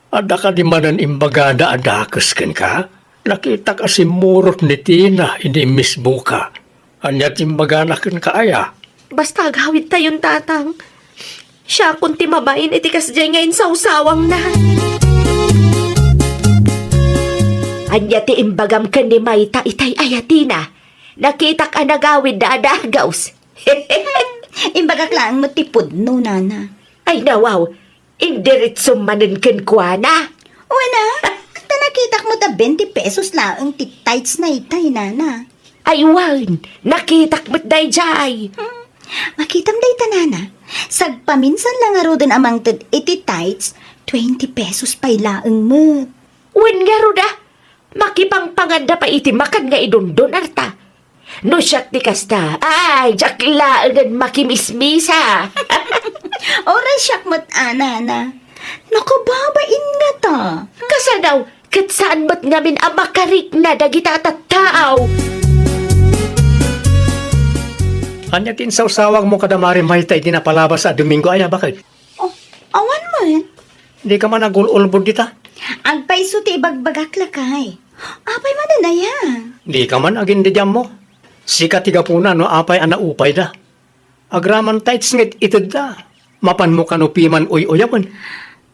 Ada ka di manan imbagada adakas kan ka? Nakita ka si murot ni Tina, hindi mismo ka. Anyat imbagana kan ka aya. Basta agawid tayon tatang. Siya kung timabain itikas dyan ngayon sausawang na. Anya ti imbagam ka ni Mayta itay ayatina. Nakita ka nagawid na adagaws. Imbagak lang mo tipod no, nana. Ay nawaw, indiritso manin kenkwana. Wala, kata nakita mo ta 20 pesos lang titites na itay, nana. Ay wan, nakitak mo't day jay. Makitam day tanana. Sagpaminsan lang aro din amang iti tights, 20 pesos pay laeng mo. Wen nga ruda, makipangpanganda pa iti makan nga idundon arta. No siyak ti kasta, ay, jakla agad makimismisa. Oras siyak mo't anana. Nakababain nga ta. Kasanaw, kat saan ba't ngamin ang makarik na dagita at tao? Anyat insawsawang mo kadamari Mayta iti napalabas sa Domingo aya, bakit? Oh, awan man. Di ka man nagululbod dita? Agpaiso ti ibagbagak lakay. Apay man na yan. Di ka man agin di dyan mo. Sika tiga puna no apay ana upay da. Agraman tights ngit itid da. Mapan mo kanupiman uy-uyapan.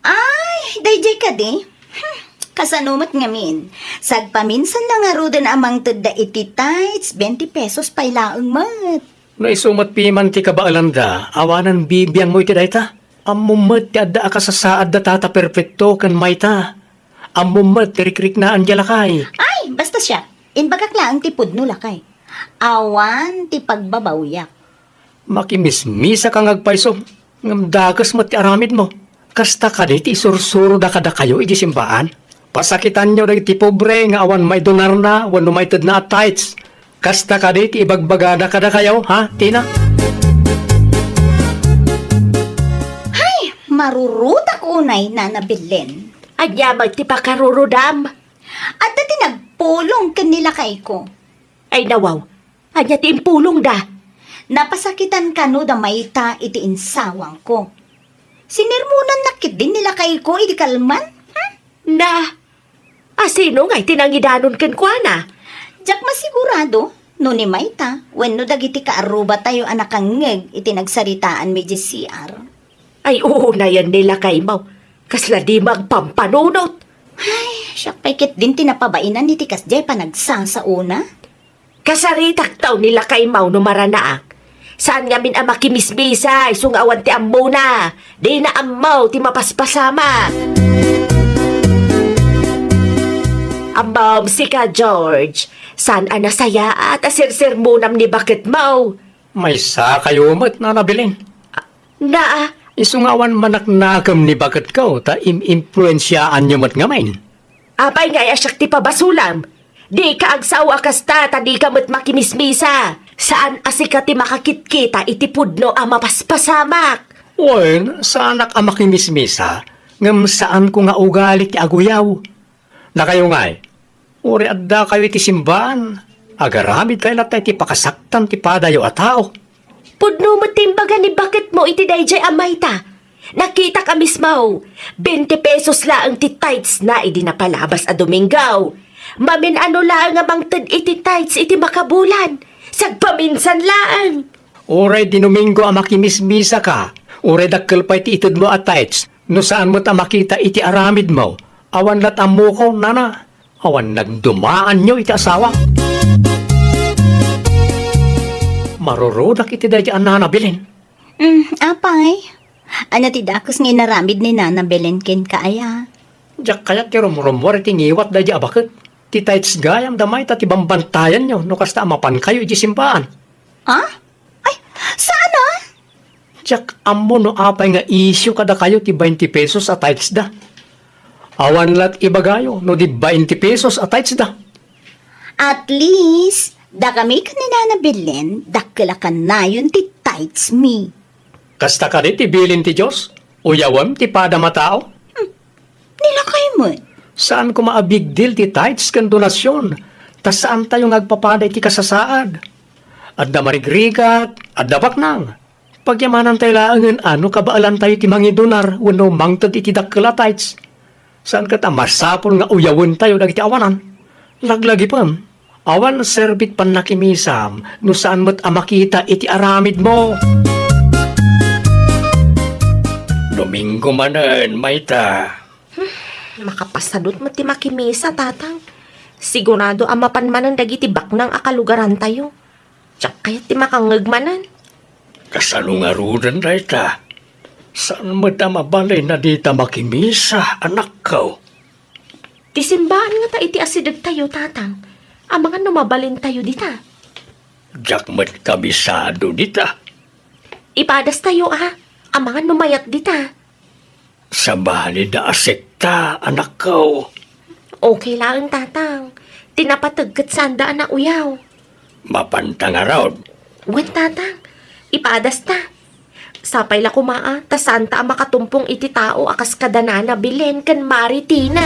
Ay, dayjay ka di. Kasanumat ngamin. Sagpaminsan lang aro din amang tudda iti tights, 20 pesos pay laeng mat. No isumat piman ti kabaalan da, awanan bibiyang mo iti dayta. Amumat ti adda ka sa saad da tata perfecto kan Mayta. Amumat ti rikrik na anjalakay. Ay, basta siya. Inbagak lang ti pudno lakay. Awan ti pagbabawyak. Makimismisa kang agpaiso. Ngam dagas mo ti aramid mo. Kasta ka di ti sursuro da kada kayo iti simbaan. Pasakitan nyo na iti pobre nga awan may donar na, wano may tad na at tights. Kasta ka di ti ibagbagada kada kayo, ha, Tina? Ay, marurutak unay na nabilin. Anya magtipakarurudam. At dati nagpulong kanila kay ko. Ay nawaw, anya ti impulong da. Napasakitan ka no da Mayta iti insawang ko. Sinirmunan nakit din nila kay ko iti kalman. Na, asino nga itinangidanon kenkwana? Diyak masigurado, no ni Mayta, when no dagiti kaaruba tayo anak ang ngeg iti nagsaritaan medyo CR. Ay oo na yan nila kay mo. Kasla di magpampanunot. Ay, siya paikit din tinapabainan ni Tikas Jay pa nagsasauna. Kasaritak taw nila kay Mau no maranaak. Saan nga min ang makimisbisay, sungawan ti ammo na. Di na ammaw ti mapaspasama. Ambaw si ka George, saan anasaya at asirsir munam ni bakit Mau? May sa kayo mo't na nabilin. Na, Isungawan manaknakam ni bagat ko, ta im-impluensyaan nyo mo't ngamain. apay nga asyak ti pabasulam. Di ka agsawa kasta, ta di ka mo't makimismisa. Saan asika ti makakitkita iti pudno ang mapaspasamak? Wen, saan ang makimismisa, ngam saan ko nga ugali ti aguyaw. Na kayo nga'y, uri adda kayo iti simbahan, agaramid kayo latay ti pakasaktan ti padayo at tao. Pudno mo timbaga ni bakit mo iti dayjay amayta. Nakita ka mismo, 20 pesos laang ti tights na idi napalabas a Domingaw. Mamin ano laang amang tad iti tights iti makabulan. Sagpaminsan laang. Uri di Domingo ang makimismisa ka, uri dakkel pa iti itid mo at tights, no saan mo ta makita iti aramid mo, awan latam mo ko, nana, awan nagdumaan nyo iti asawa. Marurudak iti dayjay ang nanabilin. Apay. Ano ti dakos nga naramid ni Nana Belen ken kaaya. Diyak kaya ti rumurumor iti ngiwat dayjay abakit. Ti tights gayam damay ta ti bambantayan nyo no kasta amapan kayo iti simbahan. Ha? Ay, sana? Diyak amo no apay nga isyo kada kayo ti 20 pesos at tights da. Awan lat ibagayo no di 20 pesos at tights da. At least, da kami kanina nabilin, dakila ka na yun ti tights me. Kasta ka rin ti bilin ti Diyos? Uyawam ti pada matao? Nilakay mo. Saan ko maabig deal ti tithes kan donasyon? Tas saan tayo nagpapaday ti kasasaad? At da marigrigat, at da baknang. Pagyamanan tayo laangan, ano kabaalan tayo ti mangidonar, wano mangtad iti dakila tithes. Saan ka ta masapol nga uyawon tayo dagiti awanan? Laglagi pa, awan serbit pan nakimisam, no saan mo't amakita iti aramid mo. Domingo manan, Mayta. Makapasadot mo ti makimisa, tatang. Sigurado amapan manan dagiti baknang akalugaran tayo. Tsak kaya ti makangagmanan. Kasano nga rudan na ita? Saan mo ta mabalay na di ta makimisa, anak ko? Ti simbahan nga ta iti asidag tayo, tatang. Amangan numabalin tayo dita. Diyak mo't kabisado dita. Ipadas tayo, Amangan numayat dita. Sa bali na asekta, anak ko. Okay lang, tatang. Tinapatagkat sandaan na uyaw. Mapantang araw. Wen, tatang. Ipadas ta. Sapay la kumaa, ta santa ang makatumpong iti tao akas kadanana bilen kan Maritina.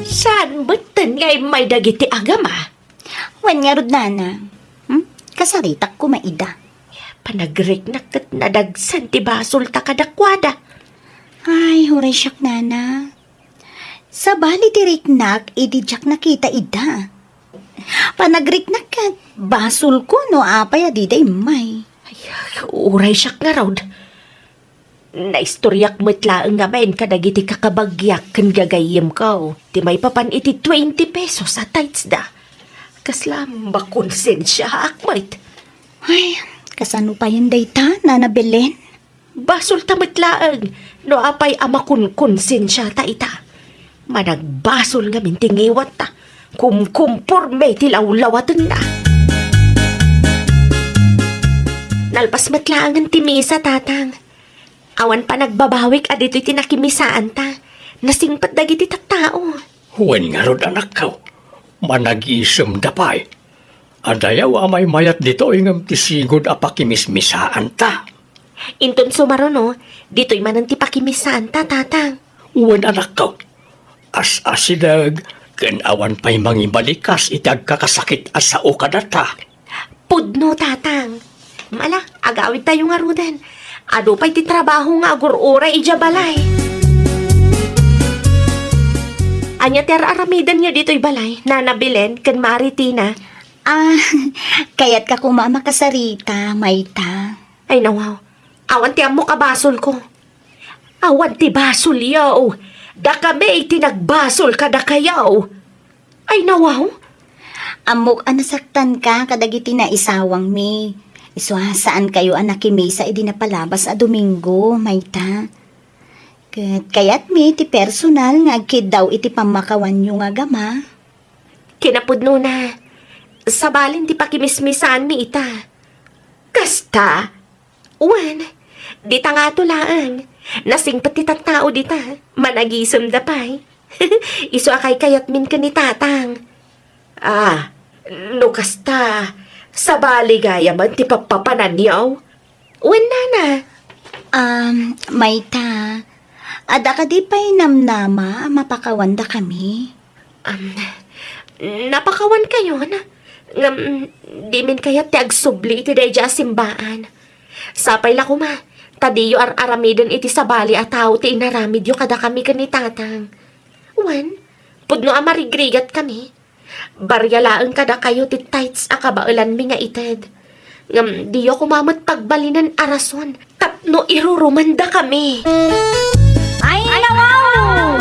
Saan batan ngay may dagiti agama? Wan nga rod nana. Kasaritak ko maida. Panagrik na kat nadagsan ti basol ta kadakwada. Ay, huray siyak nana. Sa bali ti riknak, idijak nakita ida. Panagrik-nak ka, basul ko no apay adiday may. Ay, uray siyak nga raw. Naistoryak mo't laang nga main kadagiti kakabagyak kan gagayim ko. Ti may papan iti 20 pesos sa tights da. Kaslam ba konsensya akmait. Ay, kasano pa yun dayta, Nana Belen? Basol tamit laang, no apay amakun konsensya ta ita. Managbasol nga mintingiwat ta, kumporme tilawlawatan na. Nalpas matlaangan ti misa, tatang. Awan pa nagbabawik adito'y tinakimisaan ta, nasingpat dagiti tattao. Huwag nga rod anak ko. Manag-isem dapay. Adayaw amay mayat dito ingam tisigod apakimismisaan ta. Inton sumarono, dito'y manan ti pakimisaan ta, tatang. Huwag anak ko. As-asidag, kan awan pa'y mangibalikas itag kakasakit asa o kadata. Pudno, tatang. Mala, agawid tayo nga rudan. Ado pa'y ti trabaho nga agur-ura ijabalay. Anya ti aramidan niya dito'y balay, nanabilen, kan Maritina. Kaya't ka kumama kasarita, Mayta. Ay nawaw, awan ti amo kabasol ko. Awan ti basol yaw. Da kami tinagbasol kada kayaw. Ay nawaw. Amok anasaktan ka kadagiti na isawang mi. Saan kayo anakimisa idi napalabas a Domingo, Mayta. Kaya't mi ti personal nga agkid daw iti pamakawan yung agama. Kinapudno na. Sabalin ti pakimismisan mi ita. Kasta? Wan, di ta nga tulaan. Nasingpat ti tattao dita. Managisem da pay. Iso akay kayat min ka ni tatang. No kasta. Sabali gaya man ti papapanan yaw. Wan nana. Mayta, ada ka di pa'y namnama mapakawanda kami. Napakawan kayo na. Di min kaya ti agsubli iti dayja simbaan. Sapay la kuma. Tadiyo aramidon iti sabali at tao ti inaramidyo kada kami kani tatang. Wan, pudno amarigrigat kami. Baryalaan kada kayo ti tights akabaulan mi nga ited. Diyo kumamot pagbalinan arason. Tapno irurumanda kami. Ay, wow!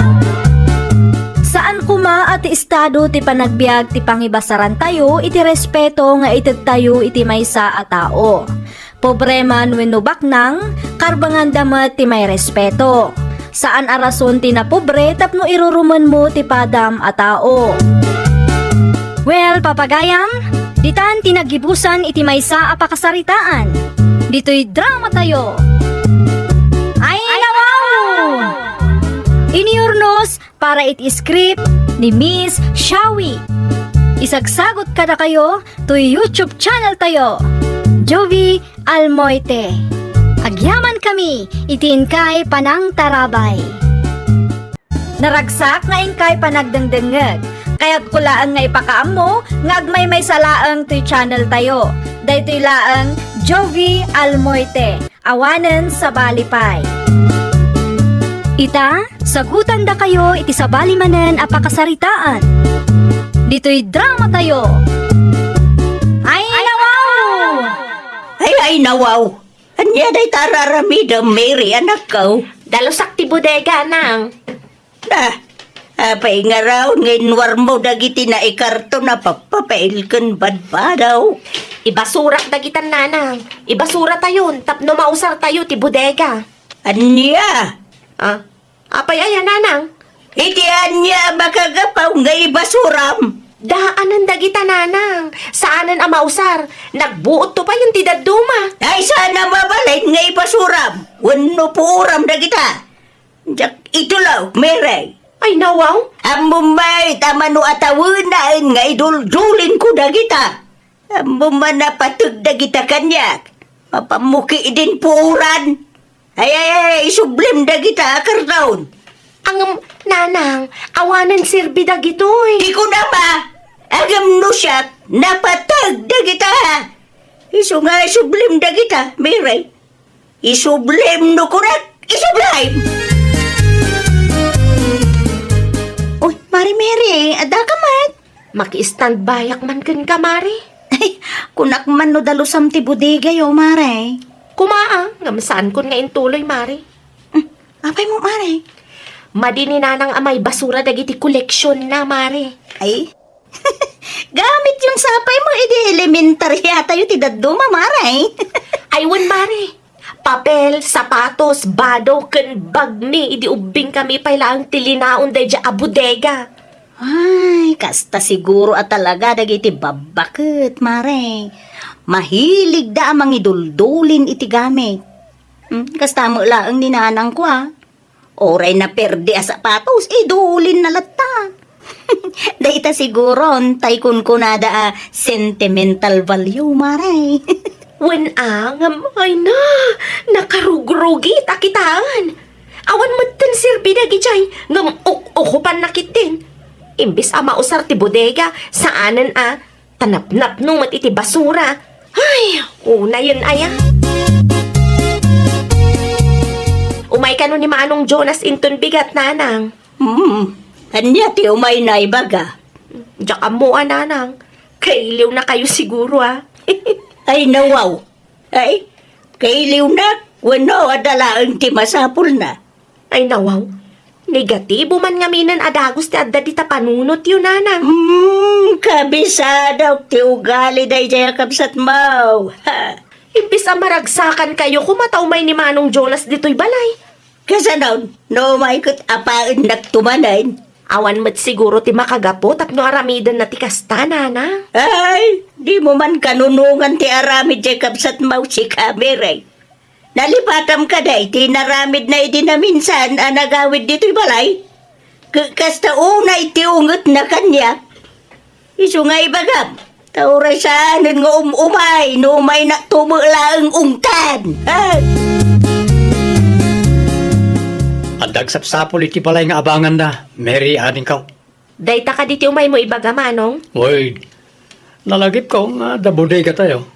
Saan kuma at estado ti panagbiag ti pangibasaran tayo iti respeto nga ited tayo iti maysa a tao. Pobreman wenno baknang karbangan damet ti may respeto. Saan arason ti napobre tapno iruruman mo ti padam a tao. Well, papagayam, ditan tinagibusan iti maysa a pakasaritaan. Dito'y drama tayo. Ay, wow! Iniurnos para iti script ni Miss Shawi. Isagsagot kada kayo to YouTube channel tayo, Jovi Almoite. Agyaman kami, itin kay panang tarabay. Naragsak nga ingkay panagdengdengeg, kaya't kulaan nga ipakaam mo, nga agmay may salaang to'y channel tayo. Daytoy laang Jovi Almoite, awanen sa balipay. Ita, sagutan da kayo iti sa balimanen a pakasaritaan. Dito'y drama tayo. Ay nawaw! Ay, nawaw. Anya day tararamida, Mary, anak ko. Dalusak ti bodega, nang. Apay nga raw, ngayon war mo dagiti na ikarto na papapail kan badbadaw. Ibasurak dagitan, nanang. Ibasura tayon, tapno mausar tayo ti bodega. Anya? Apay ayan, nanang. Iti anya makagapaw nga ibasuram. Daanan dagita, nanang. Saanan ang mausar? Nagbuot to pa yung tidaduma. Ay sana mabalay nga ibasuram. Wano po uram dagita. Jak itulaw, Mary. Ay, nawaw. Amumay, tamano atawinaan nga iduldulin ko dagita. Amumay na patug dagita kanyak. Mapamuki din puuran. Ay, sublim dagita akartaon. Ang nanang, awanan sirbi dagitoy. Di ko na ba? Agam no siya, napatag dagita. Isu nga sublim dagita, Mary. Isublim no kurat, isublim. Uy, Mary, ada ka man. Maki-stand bayak man kan kamari. Ay, kunak man no dalusam ti bodega yo, Mare. Kumaa, ngamsaan kon nga intuloy, mari. Apay mo, Mare? Madini nanang amay basura dagiti koleksyon na, mari. Ay, gamit yung sapay mo, edi elementary yata yung tidaduma, Mare. Aywan, mari. Papel, sapatos, bado, ken bagmi, idi ubing kami pailaang tilinaon day dya a bodega. Ay, kasta siguro at talaga dagiti babakit, Mare. Mahilig da amang iduldulin iti gamit. Kasta mo laang ninanang ko, Oray na perde a sapatos, idulin na lata. Dahita siguro, tay kun kunada a sentimental value, Mare. Wen angam, ay na, nakarugrugi takitaan. Awan matan sirbi dagi jay, ngam ukupan nakitin. Imbis mausar ti bodega, saanan tanap-nap nung iti basura. Ay, una yun aya. Umay ka nun ni Manong Jonas inton bigat, nanang. Anya ti umay na ibaga. Diyak mo, nanang. Kailiw na kayo siguro, Ay, nawaw. Ay, kailiw na. Wano, adalaang ti masapul na. Ay, nawaw. Negatibo man nga minan adagos ti adda dita panunot yun, nanang. Kabisadaw ti ugali day jaya kapsat mau. Imbis maragsakan kayo, kumataw may ni Manong Jonas dito'y balay. Kasanaw, no maikot apaan nagtumanain. Awan mat siguro ti makagapo tapno aramidan na ti kasta, nanang. Ay, di mo man kanunungan ti aramid jaya kapsat mau si Kameray. Nalipatam ka day, ti naramid na iti na minsan nagawid dito'y balay. Kasta una iti ungot na kanya. Isu nga ibagam. Tauray saanan nga umay, no umay na tumula ang ungtan. At dagsapsapol iti balay nga abangan na, Mary, aning kaw. Dayta ka diti umay mo ibaga, Manong. Uy, nalagip ko nga da bodega tayo.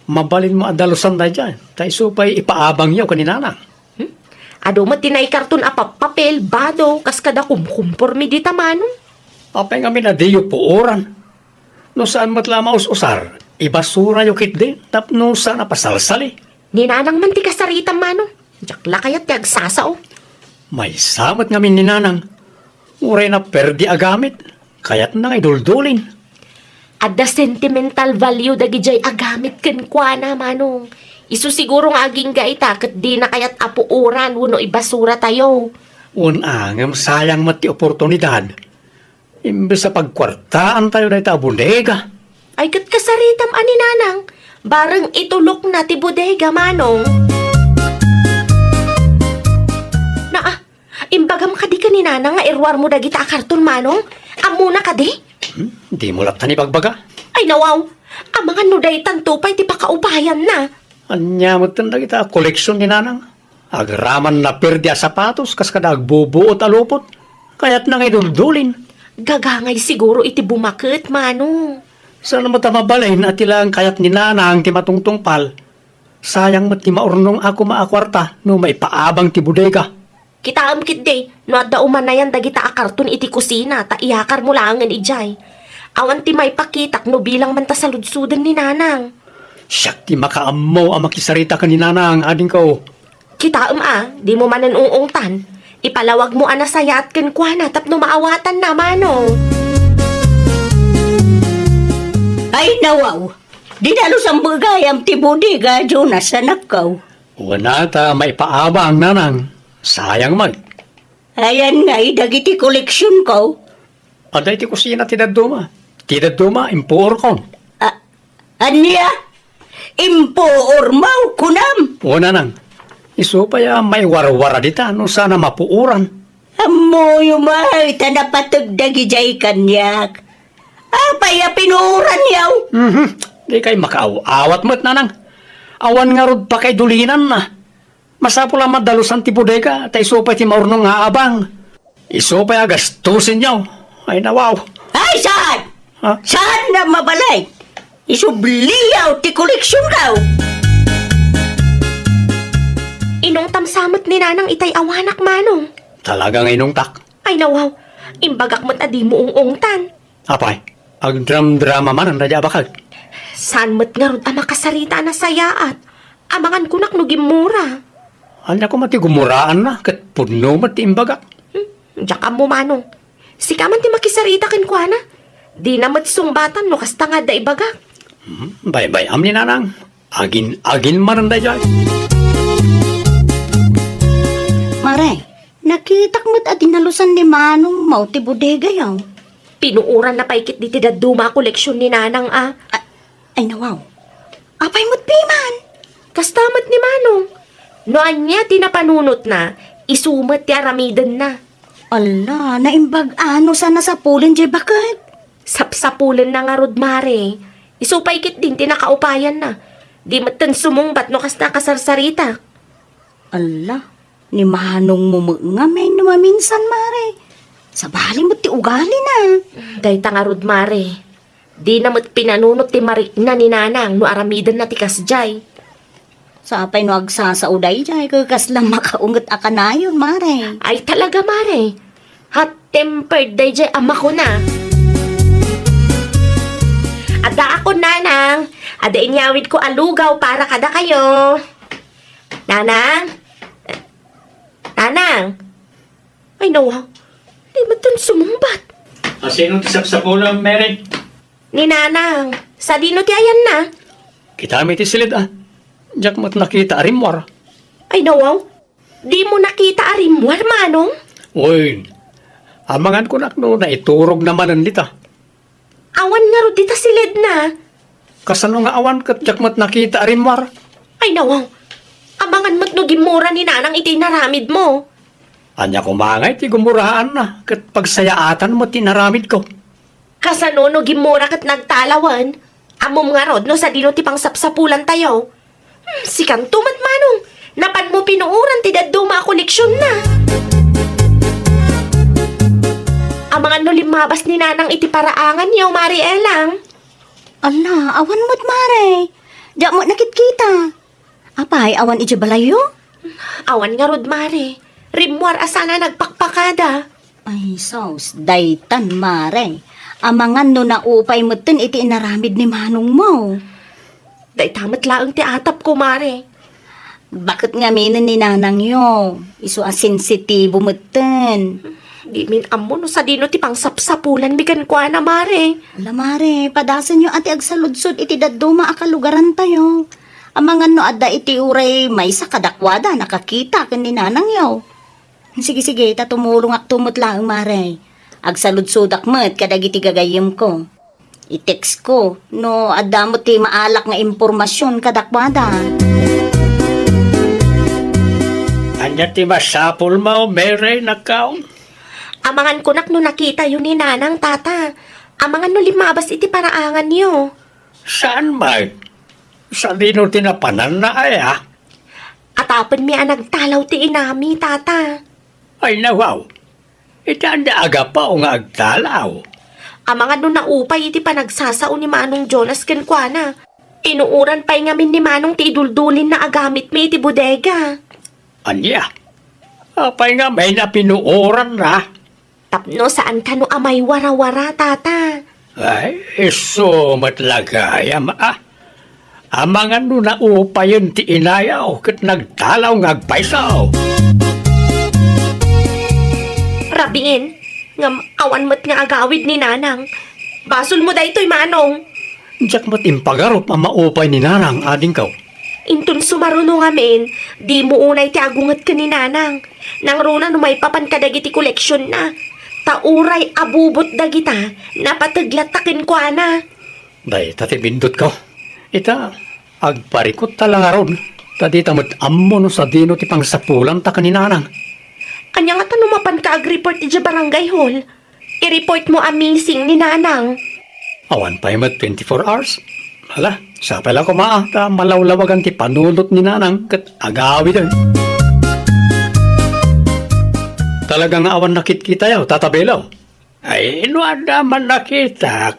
Mabalin mo adalusan tayo dyan. Tayo supay ipaabang yaw kaninanang. Ado mo tinay karton papel, bado, kas kada kumpormi dita, Manong. Apay nga minadiyo po oran. No saan mo't lama us-usar, ibasura yung kit din, tapno saan napasalsali. Ninanang man ti kasarita, Manong. Jakla kaya't tiyag sasao. May samat nga min ninanang. Uray na perdi agamit, kaya't nang iduldulin. Adda sentimental value dagi jay agamit ken kwa na, Manong. Isu siguro nga aging gaita ket di na kayat apuuran wenno ibasura tayo. Unangam sayang mati oportunidad. Imbes sa pagkwartaan tayo na ita bodega. Ay ket kasaritam ani nanang. Bareng itulok na ti bodega, Manong. Imbagam ka di ka ni nanang nga irwar mo dagita karton, Manong. muna ka di? Di mo latan ibagbaga. Ay nawaw, ang mga nuday tantupay ti pakaubayan na. Anya mo tanda kita, koleksyon ni nanang. Agraman na perdi a sapatos, kas kada agbubuot alupot. Kaya't nang iduldulin. Gagangay siguro iti bumakit, Manong. Sana mo tamabalay na tilang kayat ni nanang ti matungtungpal. Sayang mo ti maurnong ako maakwarta no maipaabang ti budega. Kita amkit day, no adda umanayan dagita akarton iti kusina, ta iyakar mo langan ijay. Awan ti may pakitak no bilang man ta saludsudan ni nanang. Siyak ti makaammo ang makisarita ka ni nanang, ading ko. Kita di mo manan ungungtan. Ipalawag mo ana sayat ken kuana tapno maawatan na, Manong. Ay nawaw, dinalos ang bagayam ti budiga, Jonas, anak ko. Wala ta maipaabang nanang. Sayang mag. Ayan nga, dagiti koleksyon ko. Aday ti kusina ti daduma. Ti daduma, impuor ko. Anya? Impo or mau kunam? O nanang. Iso pa ya may warwara dita no sana mapuuran. Amo yumay, tanapatag dagi jay kanyak. Apay pinuran yaw. Di kay makaaw-awat mo't nanang. Awan nga rod pa kay dulinan na. Masapo lang madalusan ti bodega, ta iso pa ti maurnong nga abang. Iso pa ya gastusin niyaw. Ay nawaw. Ay, saan? Ha? Saan na mabalay? Isubliyaw ti koleksyon kaw. Inong tamsamot ni nanang itay awanak, Manong. Talagang inungtak. Ay nawaw, imbagak mo't adi mo ungungtan. Apay, ag drama man ang radya bakag. San mo't nga rod ang makasarita na sayaat. Amangan kunak no gimura. Anya ko mati gumuraan na, kat puno mati imbagak. Diyak ka mo, Manong. Si kaman ti makisarita ken kuana. Di na mo't sungbatan no kasta nga da ibagak. Bay-bay am ni nanang. Agin man ang radya. Maray, nakitak mo't at dinalusan ni Manong mau ti bodega yaw. Pinuuran na paikit di tidaduma koleksyon ni nanang Ay nawaw, apay mo't piman. Kastamat ni Manong. Noan niya tinapanunot na, isumat ti aramidan na. Ala, naimbag ano sana sa pulin jay bakit? Sapsapulan na nga rod, Mare. Isupaikit din tinakaupayan na. Di matan sumungbat no kasta kasarsarita. Ala, ni Manong mo nga may numaminsan, Mare. Sa bali mo ti ugali na. Day nga rod, Mare. Di na mo't pinanunot ti marik na ni nanang no aramidan na ti kasjay. Sa apay no agsasauday jay, kakas lang makaungot akanayon, Mare. Ay talaga, Mare. Hot-tempered day jay ama ko na. Ada ako, nanang. Ada inyawid ko alugaw para kada kayo. Nanang? Nanang? Ay, nawa. Di ba tan sumumbat? Sino ti sapsapulang, Mary? Ni nanang. Sa dino ti ayan na. Kita may ti silid Diyak mo't nakita arimwar. Ay, nawaw. Di mo nakita arimwar, Manong? Uy, amangan ko nakno na iturog naman ang dita. Awan nga ro dita silid na. Kasano nga awan kat diyak mo't nakita arimwar. Ay, nawaw. Abangan mo't no gimura ni nanang iti naramid mo. Anya ko mangay ti gumurahan na kat pagsayaatan mo tinaramid ko. Kasano no gimura kat nagtalawan. Amom nga rod no sa dino ti pang sapsapulan tayo. Si Kantumat, Manong. Napan mo pinuuran ti daduma koleksyon na. Amangan no limabas ni nanang iti paraangan yaw, Mari Elang. Ala, awan mo't, Mare. Diyak mo nakit-kita. Apay, awan iti balayo? Awan nga rod, Mari. Rimwar asana nagpakpakada. Ay, sos, daytan, Mare. Amangan no naupay mo tin iti inaramid ni Manong mo. Day tamat laang ti atap ko, Mari. Bakit nga minan ni nanang yo? Iso sensitibo mo tin. Di min amo no sa dino ti pang sapsapulan bigan ko na, Mari. Ala, Mare, padasan yo ati agsaludsod iti daduma akalugaran tayo. Amangan no adda iti uray may sa kadakwada nakakita kan ni nanang yo. Sige, tatumulong ak tumot lang, Mare. Agsaludsudak mo't kadagiti gagayem ko. I-text ko, no adda mo ti maalak nga impormasyon kadakwada. Anya ti masapul mo, Mary, nakaw. Amangan ko nak no nakita yun ni nanang tata. Amangan no limabas iti paraangan niyo. Saan may? Sa dino tinapanan na ay Atapan mi nagtalaw ti inami tata. Ay nawaw. Itanda aga pa o nga agtalaw. Amangan no naupay iti panagsasao ni Manong Jonas kenkwana. Inuuran pa'y ngamin ni Manong ti iduldulin na agamit mi iti bodega. Anya? Apay nga may napinuoran na. Tapno saan ka no amay wara-wara tata. Ay, iso matlagayam Amangan no na upayon ti inayaw kat nagtalaw ngagpaisaw. Rabiin, ngam awan mo't nga agawid ni nanang. Basol mo daytoy Manong. Diyak mat impagarop ang maupay ni nanang ading kaw. Intun sumaruno ngamin, di mo unay ti agungat ka ni nanang. Nang runa no may papan kadagiti koleksyon na. Tauray abubot dagita, napataglat takin kwa na. Day, tatibindot ko. Ita, agparikot talang aron. Tadita mo't ammo no sa dino ti pangsapulan ta kaninanang. Kanya nga tanumapan ka ag-report ti barangay hall. I-report mo ang missing ni nanang. Awan pa yung 24 hours. Hala, sa pala ko ta malawlawagan ti panulot ni nanang kat agawi din. Talagang awan nakit-kita yaw, tatabilaw. Ay, inuada man nakita.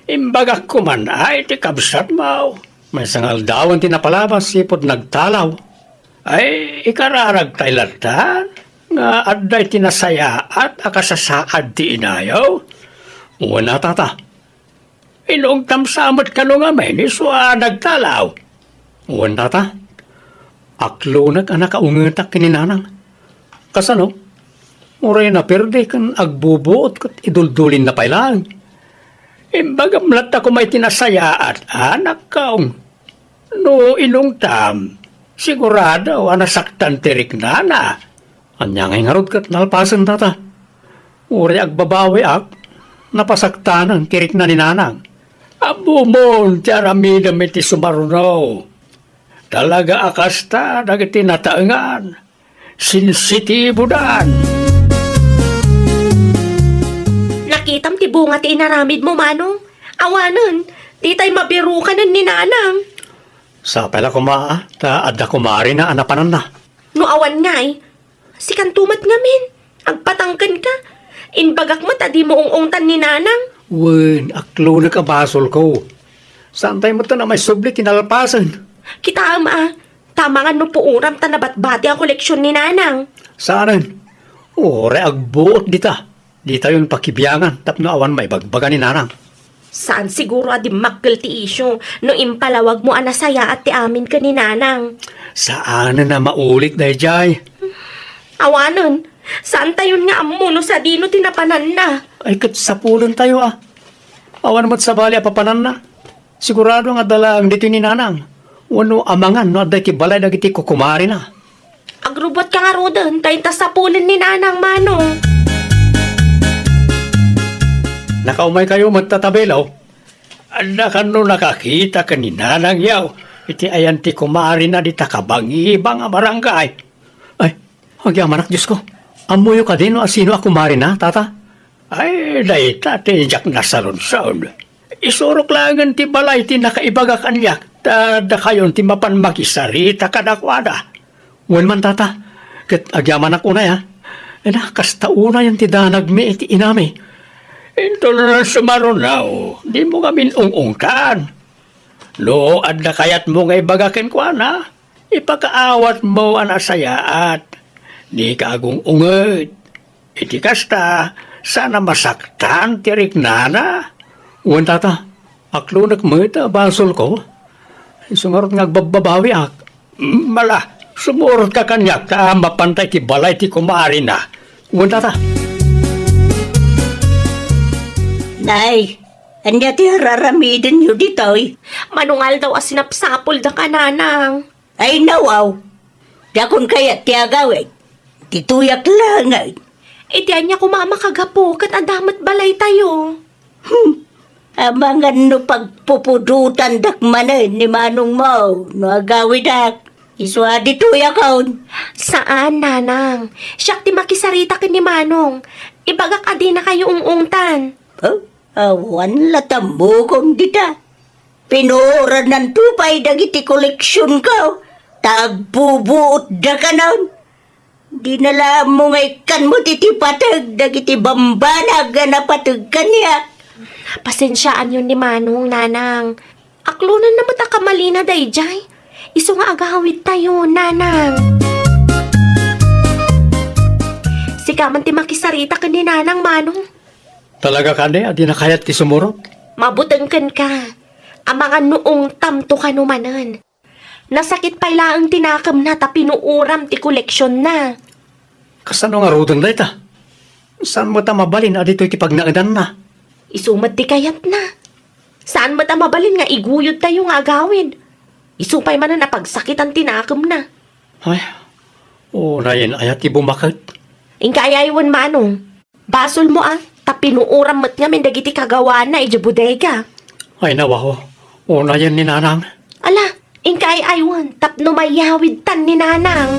Imbagak ko man ay ti kabsat mo. May sangal dawan tinapalabas sipod nagtalaw. Ay, ikararag taylatan. Nga adday tinasaya at akasasaad ti inayaw. Una tata. Inong tamsamot ka nung amin, iswa nagtalaw. Una tata. Aklo nag-anakaungatak kininanang. Kasano? Muray na perde kan agbubuot kat iduldulin na pailang. Imbagam lat ako may tinasaya at anak kaong. No inong tam, sigurado anasaktan tirik nana. Anya ngay ngarod kat nalpasan tata. Muray agbabawi ak, napasaktanan tirik na ni nanang. Abumon, tiaramidam iti sumarunaw. Talaga akasta dagiti nataengan. Sensitibo dan. Nakitam ti bunga ti inaramid mo, Manong. Awanan, di tayo mabirukanan ni nanang. Sa pala kumaa, ta adda kumari na anapanan na. No awan nga si kantumat ngamin. Agpatangkan ka. Inbagak mo tadi mo ungungtan ni nanang. Wen, aklo na kabasol ko. Saan tayo mo ito na may sublit tinalpasan? Kita tama nga no po uram ta nabatbati ang koleksyon ni nanang. Saanan? Ore, agbuot dita. Dita yun pakibiyangan, tapno awan may bagbagan ni nanang. Saan siguro adi makkel ti isyo no impalawag mo anasaya at ti amin ka ni nanang. Saanan na maulit na jay? Awanan, saan tayon nga amo no sa dino tinapanan na. Ay, kat sa pulon tayo Awan mo't sa bali apapanan na. Sigurado nga dalang dito ni nanang. Wano amangan no aday kibalay dagiti kukumari na. Agrubot ka nga rodan, tayo tasapulan ni nanang Manong. Nakaumay kayo magtatabilaw. Anda ka no nakakita ka ni nanang yaw. Iti ayan ti kumari na di takabangibang ang barangay. Ay, magyamanak Diyos ko. Amuyo ka din o asino ako kumari na, tata? Ay, dahi tate, jak nasalunsaon. Isurok langan ti balay ti nakaibaga kanyak. Tada kayon ti mapan makisarita kadakwada. Wan man tata, kat agyaman ako na ya. Kasta una yan ti danag mi iti inami. Ito na sumarunaw, di mo kami ungungkan. No, adda kayat mo nga ibagakin ko na. Ipakaawat mo ang asayaat. Di ka agong ungod. Iti kasta, sana masaktan tirik nana. Uwan tata, aklo nagmita basol ko. Sumarot nga agbababawi ak. Mala, sumurot ka kanyak ka mapantay ti balay ti kumari na. Uwan tata. Nay, anya ti hararamidin nyo ditoy. Manungal daw asinapsapol da ka nanang. Ay nawaw, dakon kaya ti agawin. Tituyak lang ay. Itiyan niya kumama kagapo kat adamat balay tayo. Amangan no pagpupudutan dakmanan ni manong mo, no agawin dak. Iswa dito yakaon. Saan, nanang? Siyak ti makisarita kin ni Manong. Ibagak adi na kayo ungungtan. Oh, awan latambo kong dita. Pinuran ng tupay dagiti koleksyon ka. Tagbubuot da ka naon. Di nala mo ngay kan mo titi patag dagiti bambanag na patag kanya. Pasensyaan yun ni Manong, nanang. Aklunan na mata kamalina, dayjay. Iso nga agawid tayo, nanang. Sikaman ti makisarita kin ni nanang, Manong. Talaga ka di, adi na kayat ti sumurot. Mabutengken ka. Ang mga noong tamto ka numanan. Nasakit pa ilaang tinakam na ta pinuuram ti koleksyon na. Kasano nga rudon da ita? Saan mo ta mabalin, adi to'y tipagnaadan na? Isumad ti kayat na. Saan mo ta mabalin nga iguyod tayo nga agawid? Isupay man na napagsakit ang tinakam na. Ay, na yan ayat ti bumakit. Ingkayaywan, Manong. Basol mo ta pinuuram mat nga min dagiti kagawa na bodega. Ay nawa ho, na yan ni nanang. Ala, ingkayaywan, tapno mayawid tan ni nanang.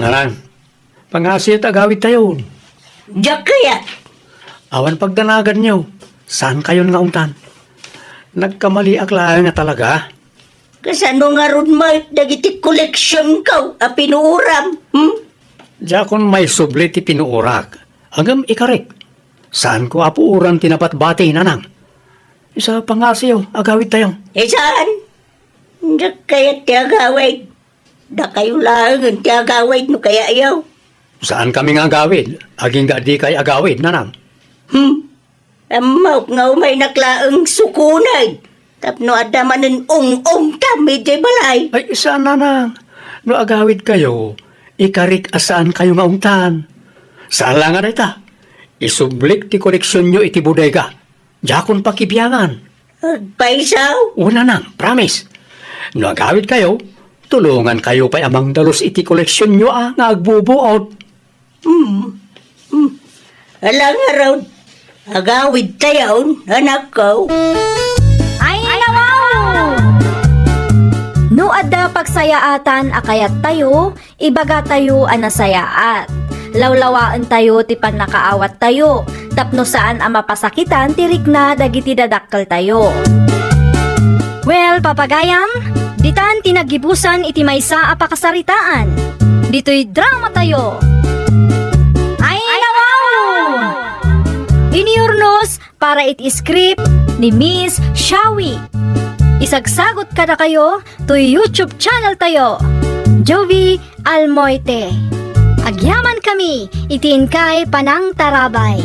Nanang, pangasit agawid tayo. Diyak kaya. Awan pagdanagan niyo, saan kayo nga untan? Nagkamali aklaan nga talaga. Kasano nga ron mo dagiti koleksyon ka. Pinuuram. Diya kung may subli ti pinuurak, agam ikarik. Saan ko apuuran tinapat bati, nanang? Isa pangasiyo, agawid tayo. Saan? Diyak kaya ti agawid. Da kayo lang ti agawid no kaya ayaw. Saan kami nga agawid? Aging di kay agawid, nanang. Amaw nga umay naklaang sukunay. Tapno adamanin ong tamid jay balay. Ay, saan, nanang? No agawid kayo, ikarik asaan kayo nga ungtan. Saan lang nga ita? Isublik ti koleksyon nyo iti bodega. Jakon pakibiyangan. Agpaisaw. Una nang, promise. No agawid kayo, tulungan kayo pa amang dalos iti koleksyon nyo nga agbubuot. Alang araw. Agawid tayon, anak ko. Ay, nawaw! No adda pagsayaatan akayat tayo, ibaga tayo anasayaat. Lawlawaan tayo ti nakaawat tayo, tapno saan ang mapasakitan tirik na dagiti dadakkel tayo. Well, papagayam, ditan tinagibusan iti maysa a pakasaritaan. Dito'y drama tayo. Ay, nawaw! Iniurnos para iti script ni Miss Shawi. Isagsagot ka na kayo to YouTube channel tayo, Jovi Almoite. Agyaman kami, itiin kay Panang Tarabay.